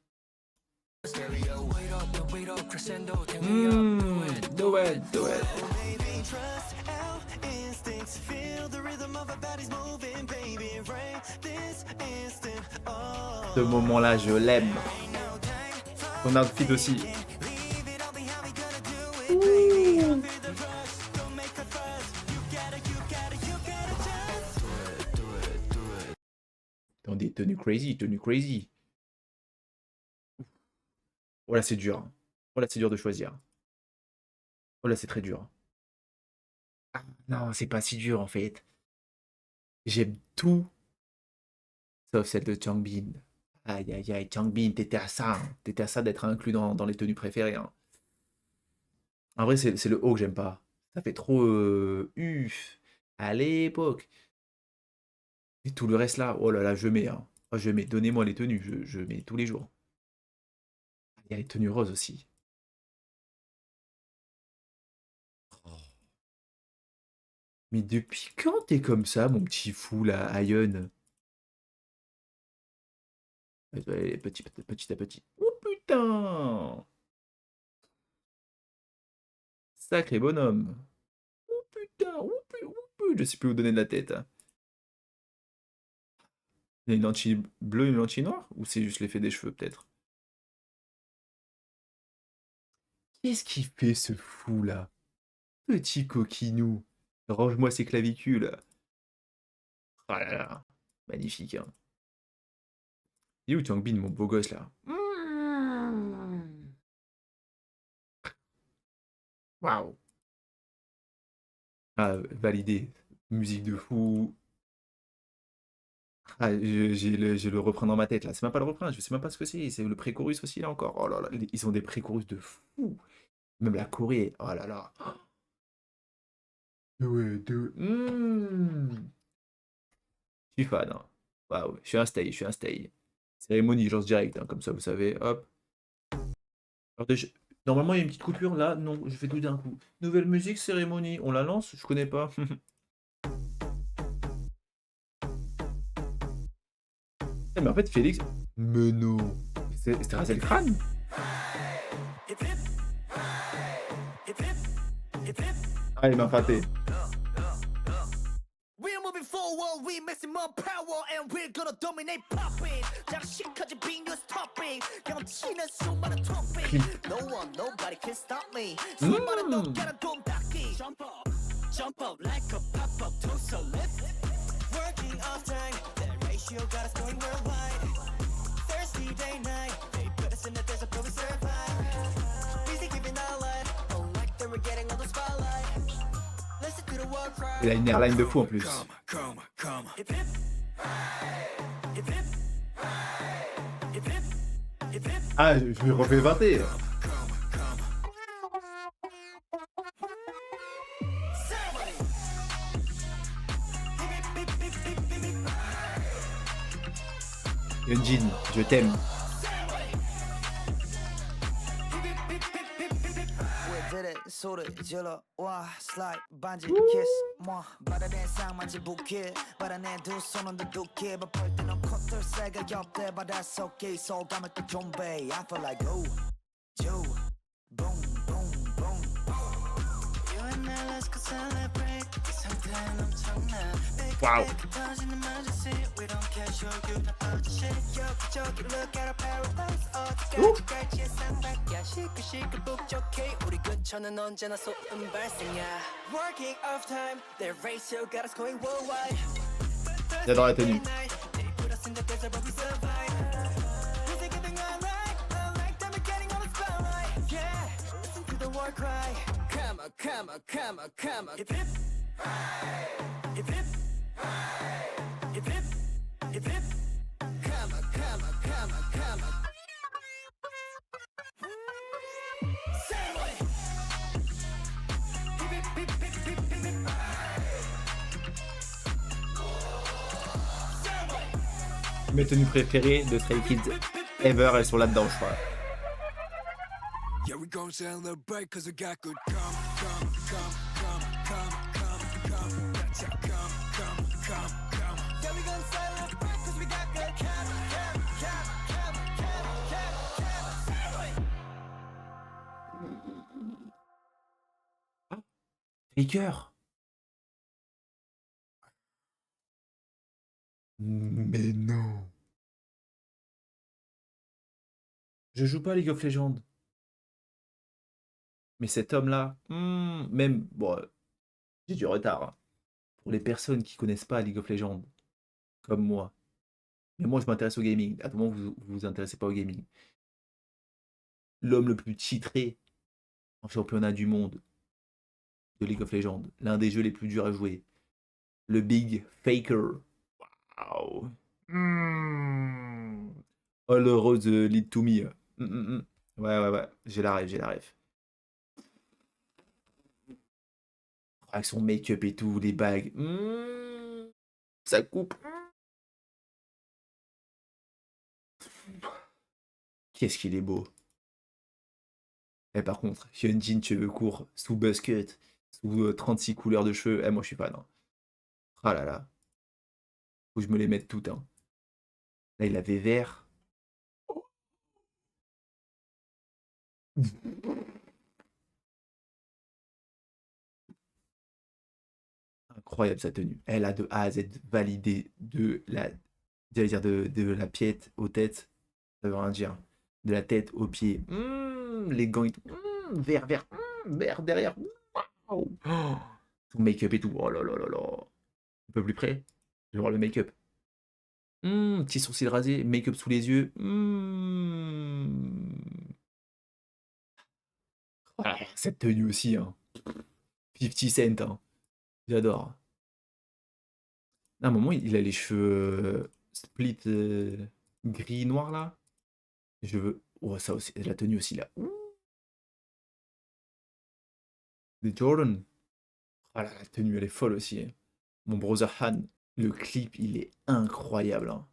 Do it, do it. Ce moment-là, je l'aime. Ton outfit aussi. Dans des tenues crazy, tenues crazy. Oh là, c'est dur. Hein. Oh là, c'est dur de choisir. Oh là, c'est très dur. Ah, non, c'est pas si dur en fait. J'aime tout. Sauf celle de Changbin. Aïe aïe aïe, Changbin, t'étais à ça. Hein. T'étais à ça d'être inclus dans les tenues préférées. Hein. En vrai, c'est le haut que j'aime pas. Ça fait trop à l'époque. Et tout le reste là, oh là là, je mets. Hein. Oh, je mets. Donnez-moi les tenues, je mets tous les jours. Il y a les tenues roses aussi. Mais depuis quand t'es comme ça, mon petit fou là, Ayeon? Petit à petit. Oh putain! Sacré bonhomme. Oh putain, je sais plus où donner de la tête. Hein. Il y a une lentille bleue, une lentille noire? Ou c'est juste l'effet des cheveux, peut-être? Qu'est-ce qu'il fait, ce fou, là? Petit coquinou. Range-moi ses clavicules. Ah là là. Magnifique, hein. Il est où Changbin, mon beau gosse, là? Waouh. Ah, validé. Musique de fou. Ah, je le refrain dans ma tête là. C'est même pas le refrain, je sais même pas ce que c'est. C'est le pré-chorus aussi là encore. Oh là là, ils ont des pré-chorus de fou. Même la Corée. Oh là là. Ouais, Je suis fan. Hein. Waouh, je suis un stay, je suis un stay. Cérémonie, lance direct, hein, comme ça vous savez. Hop. Alors, normalement il y a une petite coupure là. Non, je fais tout d'un coup. Nouvelle musique, cérémonie. On la lance? Je connais pas. Mais en fait, Félix. Mais non. C'était rasé le crâne? Ah, il m'a frappé. We're moving forward, we maximum power, and we're gonna dominate popping. 장식까지 being your topic. 경치는 수많은 topic. No one, nobody can stop me. 수많은 높게는 돈닦기. Jump up like a pop-up to so lift. Working off time, that ratio got us going worldwide. Thirsty day night, they put us in the desert but we survive. Busy giving our life, oh like they were getting all the spotlight. Listen to the war cry. Il a une airline de fou en plus. Ah, je lui refais 20. Hyunjin, je t'aime. 소리 질러 와 슬라이드 반지 키스 뭐 바다에 쌍만지 부케 바다에 두 손은 두둑해 바쁠 때는 콧들 새가 옆에 바다 속에 소감을 또 좀배 I feel like oh Joe boom boom boom You and I let's go celebrate Waouh. Ouh. J'adore la tenue. Mes tenues préférées de Stray Kids ever, elles sont là-dedans, je crois. Yeah, we gon' celebrate cause we got good come. That's a come. Yeah, we gon' celebrate cause we got good Faker. Mais non. Je joue pas à League of Legends. Mais cet homme-là, même, bon, j'ai du retard, hein. Pour les personnes qui connaissent pas League of Legends, comme moi. Mais moi, je m'intéresse au gaming. À tout moment, vous vous intéressez pas au gaming. L'homme le plus titré en championnat du monde de League of Legends. L'un des jeux les plus durs à jouer. Le Big Faker. Waouh. Oh, le Rose Lead to Me. Ouais. J'ai la rêve. Avec son make-up et tout, les bagues. Ça coupe. Qu'est-ce qu'il est beau. Et par contre, Hyunjin, cheveux courts, sous buzz cut, sous 36 couleurs de cheveux. Moi, je suis fan, hein. Ah là là. Faut que je me les mette toutes, hein. Là, il avait vert. Incroyable sa tenue. Elle a de A à Z validé j'allais dire de la pied aux têtes. Ça veut rien dire. De la tête aux pieds. Les gants et tout. Vert, vert derrière. Waouh. Oh, son make-up et tout. Oh là là là là. Un peu plus près. Je vais voir le make-up. Petit sourcil rasé, make-up sous les yeux. Ah, cette tenue aussi, hein. 50 Cent, hein. J'adore. À un moment, il a les cheveux split gris-noir là. Je veux. Oh, ça aussi, la tenue aussi là. Des Jordan. Ah là, la tenue, elle est folle aussi, hein. Mon brother Han, le clip, il est incroyable, hein.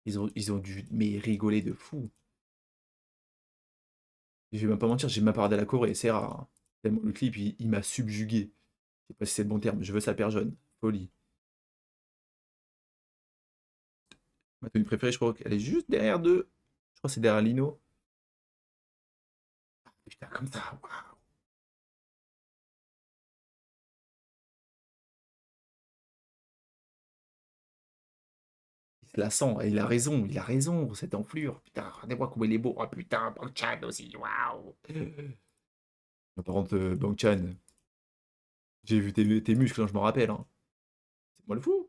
Ils ont dû rigoler de fou. Je vais même pas mentir, j'ai même pas regardé la Corée, c'est rare, hein. Tellement le clip, il m'a subjugué. Je sais pas si c'est le bon terme, je veux sa paire jaune. Folie. Ma tenue préférée, je crois qu'elle est juste derrière deux. Je crois que c'est derrière Lino. Ah, putain, comme ça, waouh. Il se la sent, et il a raison, cette enflure. Putain, regardez-moi comme il est beau. Oh putain, Bang-chan aussi, waouh. Par contre, Bang-chan, j'ai vu tes muscles, hein, je m'en rappelle, hein. C'est moi le fou.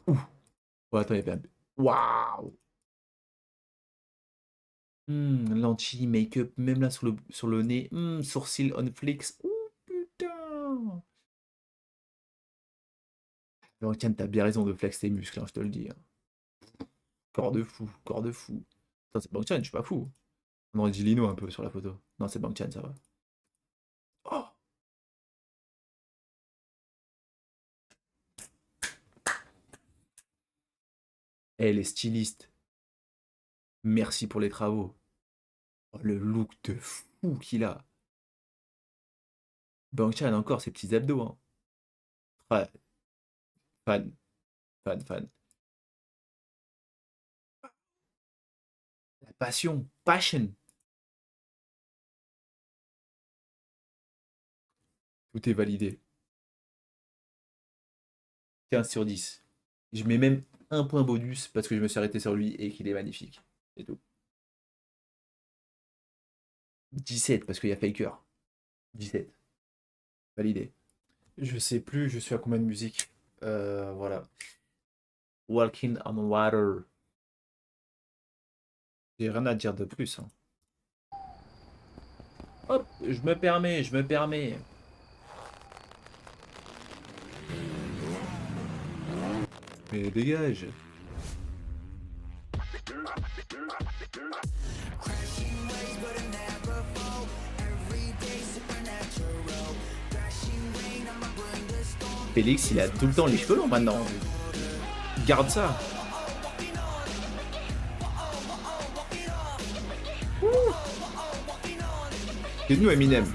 Ouh. Oh, attends, il y avait un. Waouh. Lentilles, make-up, même là sur le nez. Sourcils on flex. Ouh, putain. Bang-chan, t'as bien raison de flex tes muscles, hein, je te le dis, hein. Corps de fou, corps de fou. Attends, c'est Bang-chan, je suis pas fou. On aurait dit Lino un peu sur la photo. Non, c'est Bang-chan, ça va. Oh. Eh, les stylistes, merci pour les travaux. Oh, le look de fou qu'il a. Bang-chan, encore ses petits abdos, hein. Ouais, fan, fan. La passion, passion. Tout est validé. 15 sur 10. Je mets même un point bonus parce que je me suis arrêté sur lui et qu'il est magnifique. C'est tout. 17 parce qu'il y a Faker. 17. Validé. Je sais plus, je suis à combien de musique. Voilà. Walking on Water. J'ai rien à dire de plus. Hein. Hop, je me permets. Mais dégage. Félix, il a tout le temps les cheveux longs maintenant. Garde ça. C'est nous Eminem.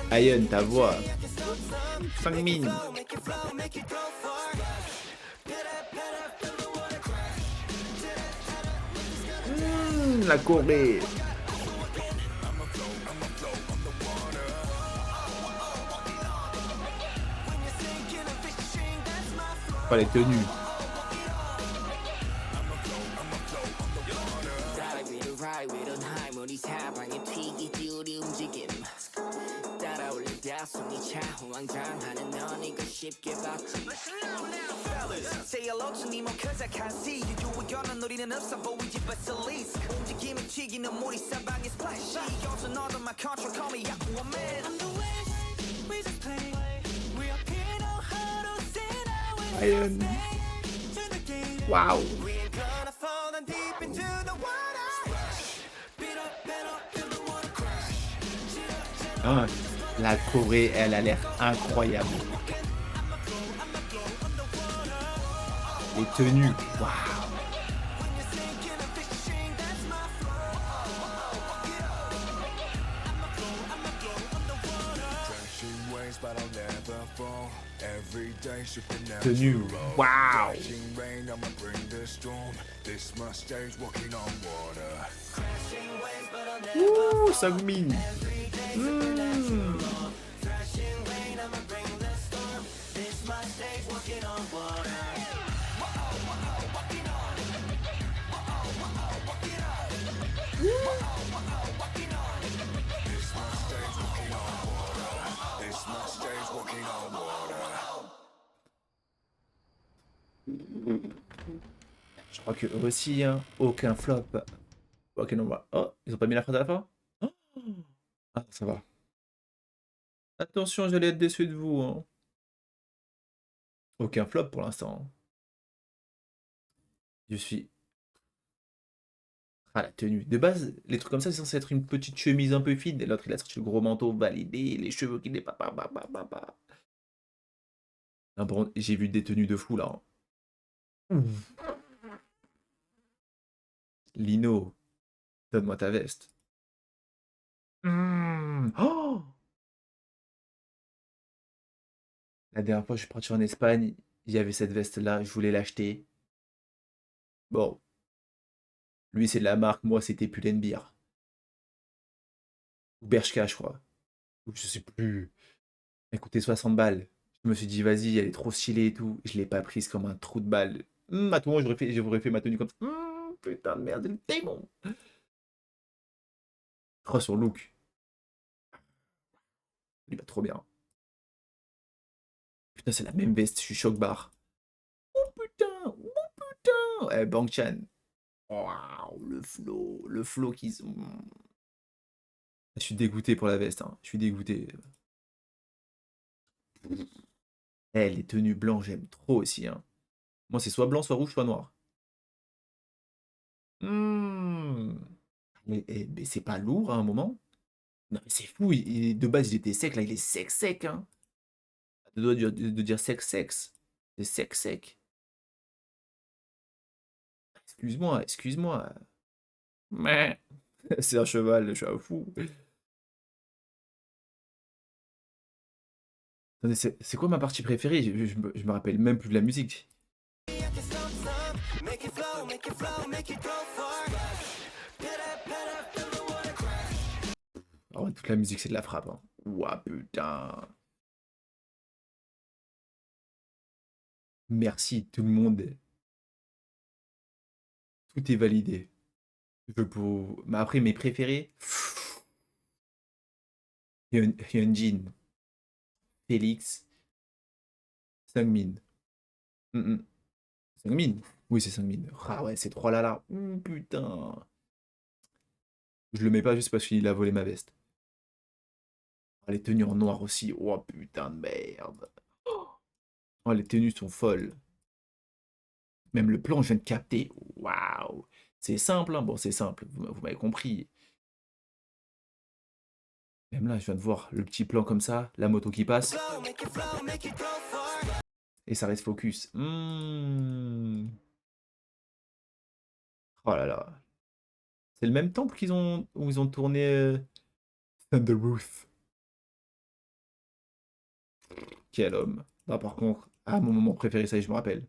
Ayen, ta voix. Fangmin. La Corée. Pas les tenues. Say hello to me cause I can't see you 유의견은 우리는 없어 보이지 but at least 움직임이 튀기는 물이 사방에 splash 여기서 너도 my control call me Aquaman I'm the wish we just play we are here know how to sit out with Ayen. Wow. we're gonna fall down deep into the water beat up feel the water crash Ah, la Corée, elle a l'air incroyable. Les tenues, waouh. Tenue, waouh. Ouh, Sangmin. Je crois que eux aussi, hein, aucun flop. Ok, non, bah. Oh, ils ont pas mis la phrase à la fin? Oh. Ah, ça va. Attention, j'allais être déçu de vous. Hein. Aucun flop pour l'instant. Je suis. Ah, la tenue. De base, les trucs comme ça, c'est censé être une petite chemise un peu fine. Et l'autre, il a sorti le gros manteau validé, les cheveux qui dépassent. Non, bon, j'ai vu des tenues de fou là. Hein. Lino, donne-moi ta veste. Oh, la dernière fois, je suis parti en Espagne, il y avait cette veste-là, je voulais l'acheter. Bon, lui, c'est de la marque, moi, c'était Pull&Bear. Ou Bershka, je crois. Ou je sais plus. Elle coûtait 60 balles. Je me suis dit, vas-y, elle est trop stylée et tout. Je l'ai pas prise comme un trou de balle. À tout moment, j'aurais fait ma tenue comme ça. Putain de merde, le démon. Oh, son look. Il va trop bien. Putain, c'est la même veste, je suis choc-barre. Oh putain. Eh, Bang Chan. Waouh, le flow qu'ils ont. Je suis dégoûté pour la veste, hein. Je suis dégoûté. Eh, les tenues blanches, j'aime trop aussi, hein. Moi, c'est soit blanc, soit rouge, soit noir. Mais c'est pas lourd à un moment? Non, mais c'est fou. De base, il était sec. Là, il est sec, hein. De dire sexe. C'est sec. Excuse-moi. Mais c'est un cheval, je suis un fou. Attendez, c'est quoi ma partie préférée? Je me rappelle même plus de la musique. Ah ouais, toute la musique, c'est de la frappe. Hein. Ouah, putain. Merci, tout le monde. Tout est validé. Je peux... Mais après, mes préférés... Hyunjin, Félix, Seungmin. Seungmin? Oui, c'est Seungmin. Ah ouais, ces trois-là, là. Putain. Je le mets pas juste parce qu'il a volé ma veste. Ah, les tenues en noir aussi. Oh putain de merde. Oh, les tenues sont folles. Même le plan, je viens de capter. Waouh. C'est simple, hein. Bon, c'est simple. Vous m'avez compris. Même là, je viens de voir le petit plan comme ça, la moto qui passe. Et ça reste focus. Oh là là. C'est le même temple où ils ont tourné Thunder Roof. Quel homme. Bah, par contre, mon moment préféré, ça y est, je me rappelle.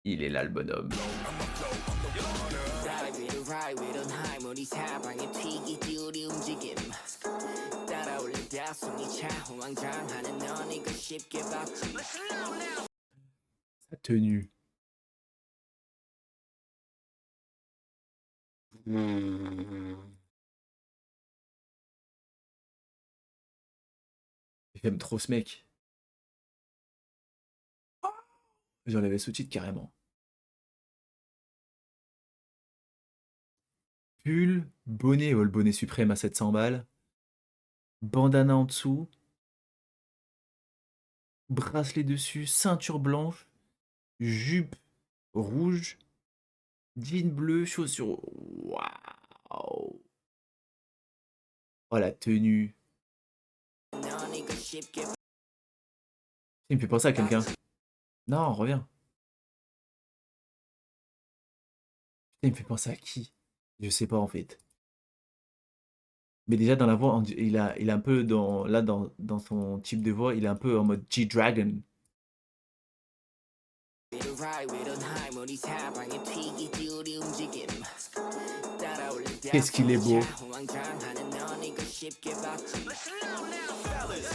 Il est là, le bonhomme. Sa tenue. J'aime trop ce mec. J'enlève les sous-titres carrément. Pull, bonnet, le bonnet suprême à 700 balles. Bandana en dessous. Bracelet dessus, ceinture blanche. Jupe rouge. Jean bleu, chaussures. Waouh! Oh la tenue. Il me fait penser à quelqu'un. Non, reviens. Il me fait penser à qui? Je sais pas en fait. Mais déjà dans la voix, il a un peu dans son type de voix, il est un peu en mode G-Dragon. Qu'est-ce qu'il est beau.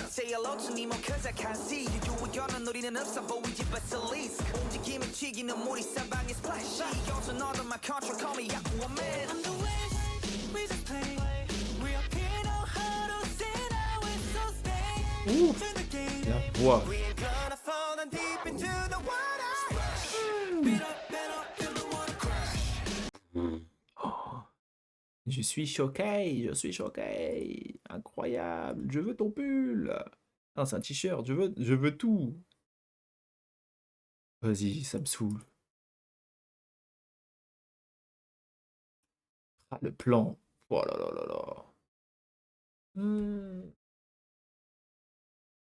Say hello to Nemo cause I can't see you 유연한 놀이는 없어 보이지 but at least 움직임이 튀기는 물이 사방에 splashy yours another my control call me Aquaman I'm the wish we just play we are here know how to sit out with so stay to the game La voix. we ain't gonna fall down deep into the water beat up feel the water crash Je suis choqué, incroyable, je veux ton pull. Ah, c'est un t-shirt, je veux tout. Vas-y, ça me saoule. Ah, le plan. Oh là là là là.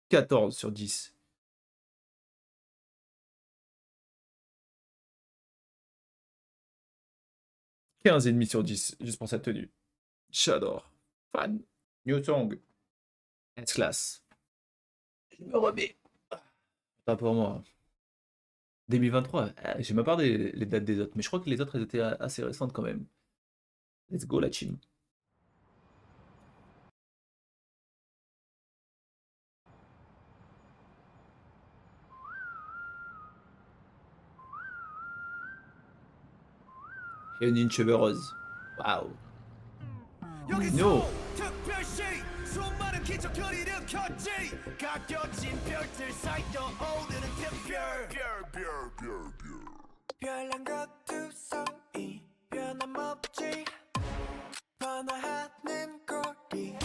14 sur 10. « 15,5 sur 10, juste pour sa tenue. J'adore. Fan. New song. S-Class. Je me remets. Pas pour moi. 2023. J'ai même pas regardé les dates des autres, mais je crois que les autres, elles étaient assez récentes quand même. Let's go la team. Hyunjin cheveux roses. Waouh. No. 특별시 수많은 기적거리는 켰지 가껴진 별들 사이도 오르는 특별 별난 것 두성이 변함없지 변화하는 거리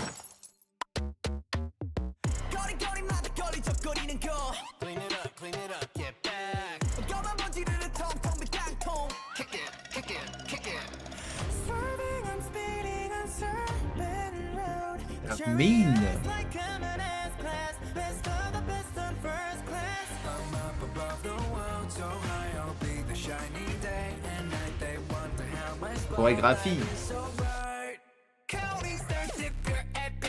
거리거리마다 거리적거리는 거 Clean it up, get back 까만 먼지를 텅텅 빈 땅통 Kick it Swerving, I'm speeding, I'm serving road That's mean. Like coming as class Best of the best on first class I'm up above the world so high I'll be the shiny day and night They wonder how my Chorégraphie. so bright Counting stars if you're at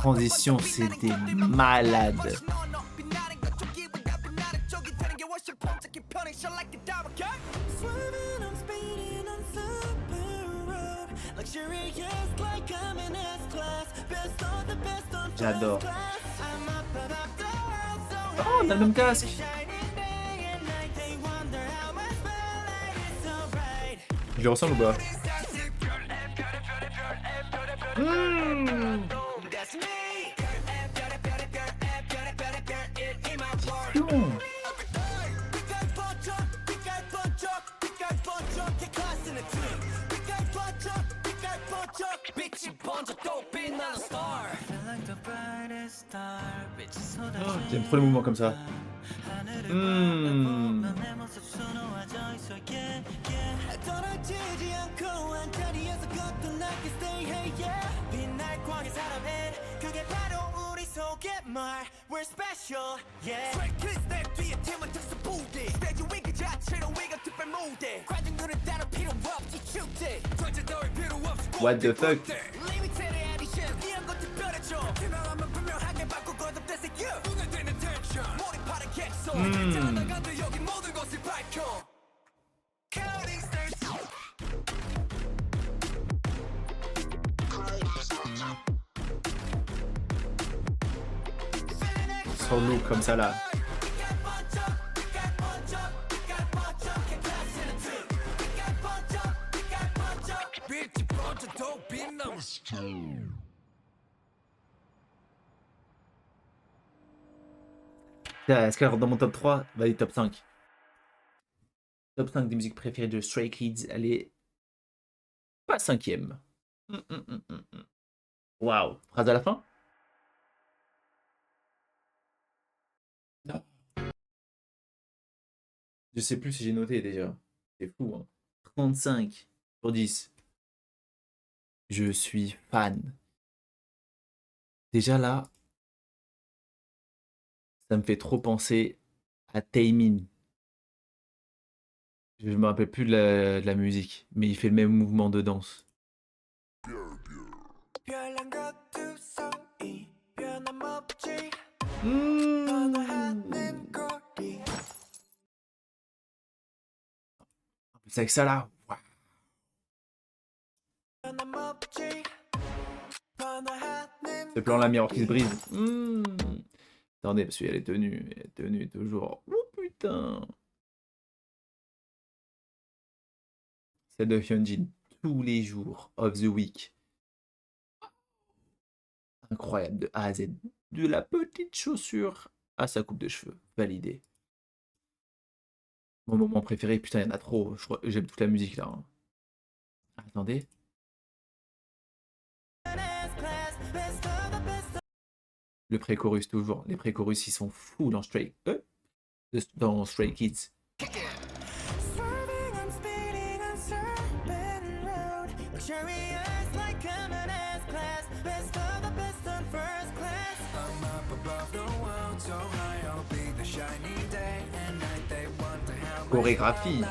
transitions, c'est des malades. Swerving, I'm speeding on super road. Luxurious like I'm in S-class. Best of the best on J'adore. first class. I'm up above the world, so Oh, on a le même casque. shining day and night. They wonder how my spotlight is so bright. Je lui ressemble ou pas? That's me. Non. Oh, j'aime trop les mouvements comme ça. We're special, yeah. 내 뒤에 팀은 특수 부대. 스테이지 위그 자체로 위가 특별 무대. 관중들은 따로 필요 없지 축제. 전체 따위 필요 없이 What the fuck? Limited edition 이런 거 특별해져. 지나가면 분명하게 바꾸고 거듭돼서 you. 눈에 띄는 텐션. 몰입하는 객소. 나간다 여기 모든 것을 밝혀. Counting stars. Son look comme ça là. Est-ce qu'elle rentre dans mon top 3? Vas-y, top 5. Top 5 des musiques préférées de Stray Kids, elle est pas 5ème. Waouh. Phrase à la fin? Non. Je sais plus si j'ai noté déjà. C'est fou, hein. 35 sur 10. Je suis fan. Déjà là, ça me fait trop penser à Taemin. Je me rappelle plus de la musique, mais il fait le même mouvement de danse. C'est avec ça là. Waouh. Ce plan la miroir qui se brise. Attendez, parce qu'elle est tenue. Elle est tenue toujours. Oh putain. C'est de Hyunjin. Tous les jours of the week. Incroyable de A à Z. De la petite chaussure à sa coupe de cheveux. Validé. Mon moment préféré, putain, il y en a trop. J'aime toute la musique là. Hein. Attendez. Le pré-chorus toujours. Les pré-chorus ils sont fous dans Stray Kids. Chorégraphie.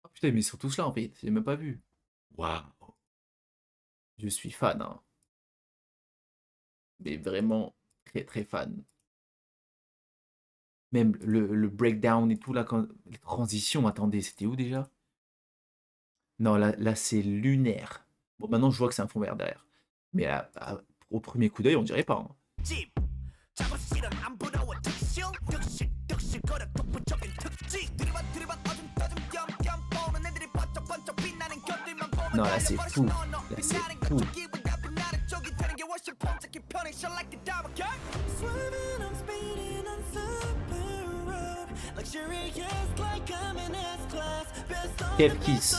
Oh putain, mais ils sont tous là en fait, j'ai même pas vu. Waouh. Je suis fan, hein. Mais vraiment très très fan. Même le breakdown et tout là, quand les transitions, attendez, c'était où déjà? Non, là c'est lunaire. Bon, maintenant je vois que c'est un fond vert derrière. Mais au premier coup d'œil, on dirait pas. Hein. Non, là c'est fou. Là c'est fou. Kev Kiss.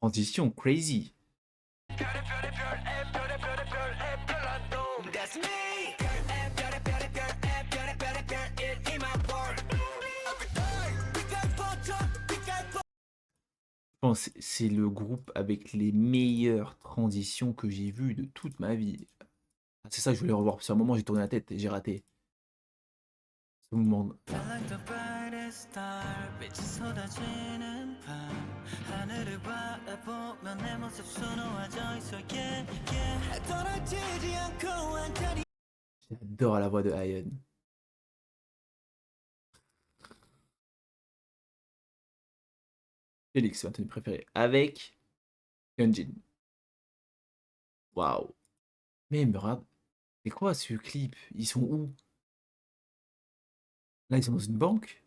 Transition crazy. pense que c'est le groupe avec les meilleures transitions que j'ai vues de toute ma vie. Ah, c'est ça que je voulais revoir. Parce qu'à un moment, j'ai tourné la tête et j'ai raté. Ce moment. Like the brightest star, 빛이 쏟아지는 밤 하늘을 바라보면 내 모습 수놓아져 있어 yeah, yeah. 떨어지지 않고 완전히 J'adore la voix de Ian. Félix, ma tenue préférée. Avec Hyunjin. Waouh. Mais regarde, c'est quoi ce clip? Ils sont où? Là, ils sont dans une banque?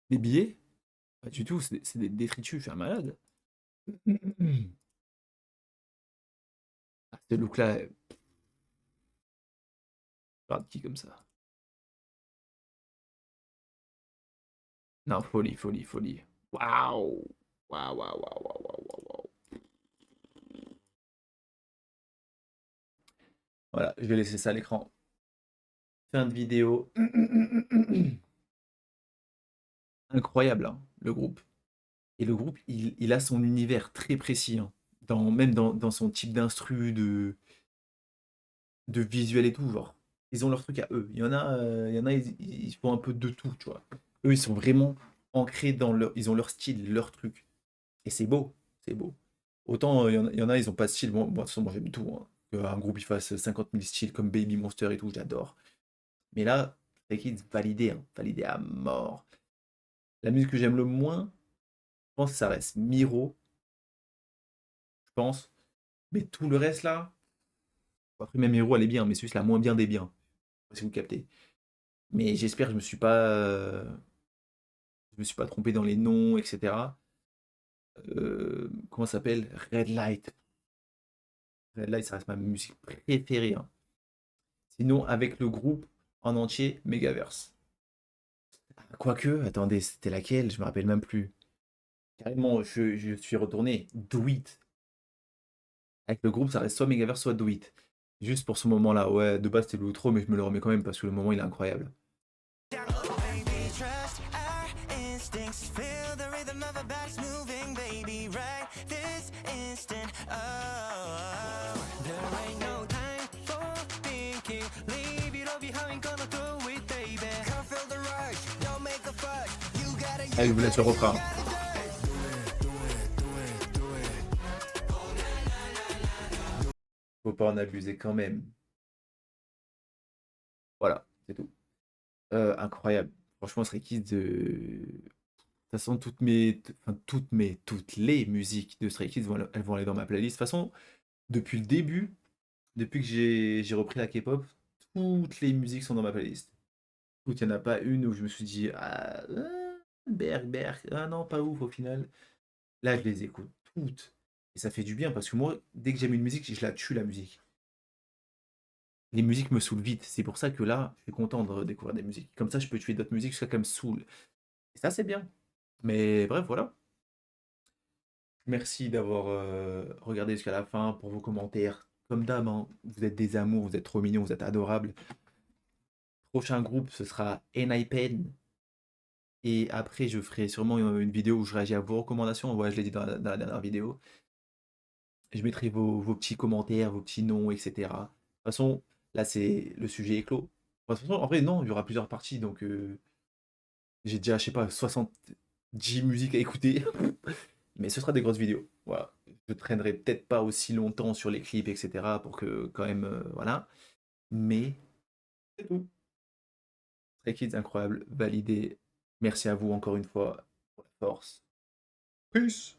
Des billets? Pas du tout, c'est des détritus, je suis un malade. Ah, ce look-là, regarde qui comme ça. Non, folie, folie, folie. Waouh! Waouh, waouh, waouh, waouh, waouh, waouh, waouh. Voilà, je vais laisser ça à l'écran. Fin de vidéo. Incroyable, hein, le groupe. Et le groupe, il a son univers très précis, hein, même dans son type d'instru, de visuel et tout, genre. Ils ont leur truc à eux. Il y en a ils font un peu de tout, tu vois. Eux, ils sont vraiment ancrés dans leur. Ils ont leur style, leur truc. Et c'est beau, c'est beau. Autant, il y en a, ils ont pas de style. Bon, de toute façon, moi, j'aime tout, hein. Qu'un groupe, il fasse 50 000 styles comme Baby Monster et tout, j'adore. Mais là, Stray Kids, validé, hein, validé à mort. La musique que j'aime le moins, je pense que ça reste Miro, je pense. Mais tout le reste là, après même Miro, elle est bien, mais c'est juste la moins bien des biens. Si vous captez. Mais j'espère que je me suis pas trompé dans les noms, etc. Comment ça s'appelle? Red Light. Red Light, ça reste ma musique préférée, hein. Sinon, avec le groupe en entier, Megaverse. Quoique, attendez, c'était laquelle? Je me rappelle même plus. Carrément, je suis retourné. Do It. Avec le groupe, ça reste soit Megaverse, soit Do It. Juste pour ce moment-là. Ouais, de base, c'était l'outro, mais je me le remets quand même parce que le moment, il est incroyable. baby trust our instincts feel the rhythm of our bodies moving baby right this instant oh there ain't no time for thinking leave it all behind gonna do it baby can't feel the rush don't make a fuss you gotta Allez, je vous laisse le refrain. Faut pas en abuser quand même. Voilà, c'est tout. Incroyable. Franchement, Stray Kids, de toute façon, toutes les musiques de Stray Kids, elles vont aller dans ma playlist. De toute façon, depuis le début, depuis que j'ai repris la K-pop, toutes les musiques sont dans ma playlist. Toutes, il n'y en a pas une où je me suis dit, ah, Berg, ah non, pas ouf au final. Là, je les écoute toutes. Et ça fait du bien parce que moi, dès que j'aime une musique, je la tue la musique. Les musiques me saoulent vite. C'est pour ça que là, je suis content de découvrir des musiques. Comme ça, je peux tuer d'autres musiques jusqu'à qu'elles me saoulent. Et ça, c'est bien. Mais bref, voilà. Merci d'avoir regardé jusqu'à la fin pour vos commentaires. Comme d'hab, hein, vous êtes des amours, vous êtes trop mignons, vous êtes adorables. Prochain groupe, ce sera Enhypen. Et après, je ferai sûrement une vidéo où je réagis à vos recommandations. Ouais, je l'ai dit dans la dernière vidéo. Je mettrai vos petits commentaires, vos petits noms, etc. De toute façon, là, c'est le sujet est clos. Enfin, de toute façon, en vrai, non, il y aura plusieurs parties. Donc, j'ai déjà, je sais pas, 70 musiques à écouter. Mais ce sera des grosses vidéos. Voilà. Je traînerai peut-être pas aussi longtemps sur les clips, etc. pour que, quand même, voilà. Mais c'est tout. Stray Kids, incroyable, validé. Merci à vous encore une fois pour la force. Peace!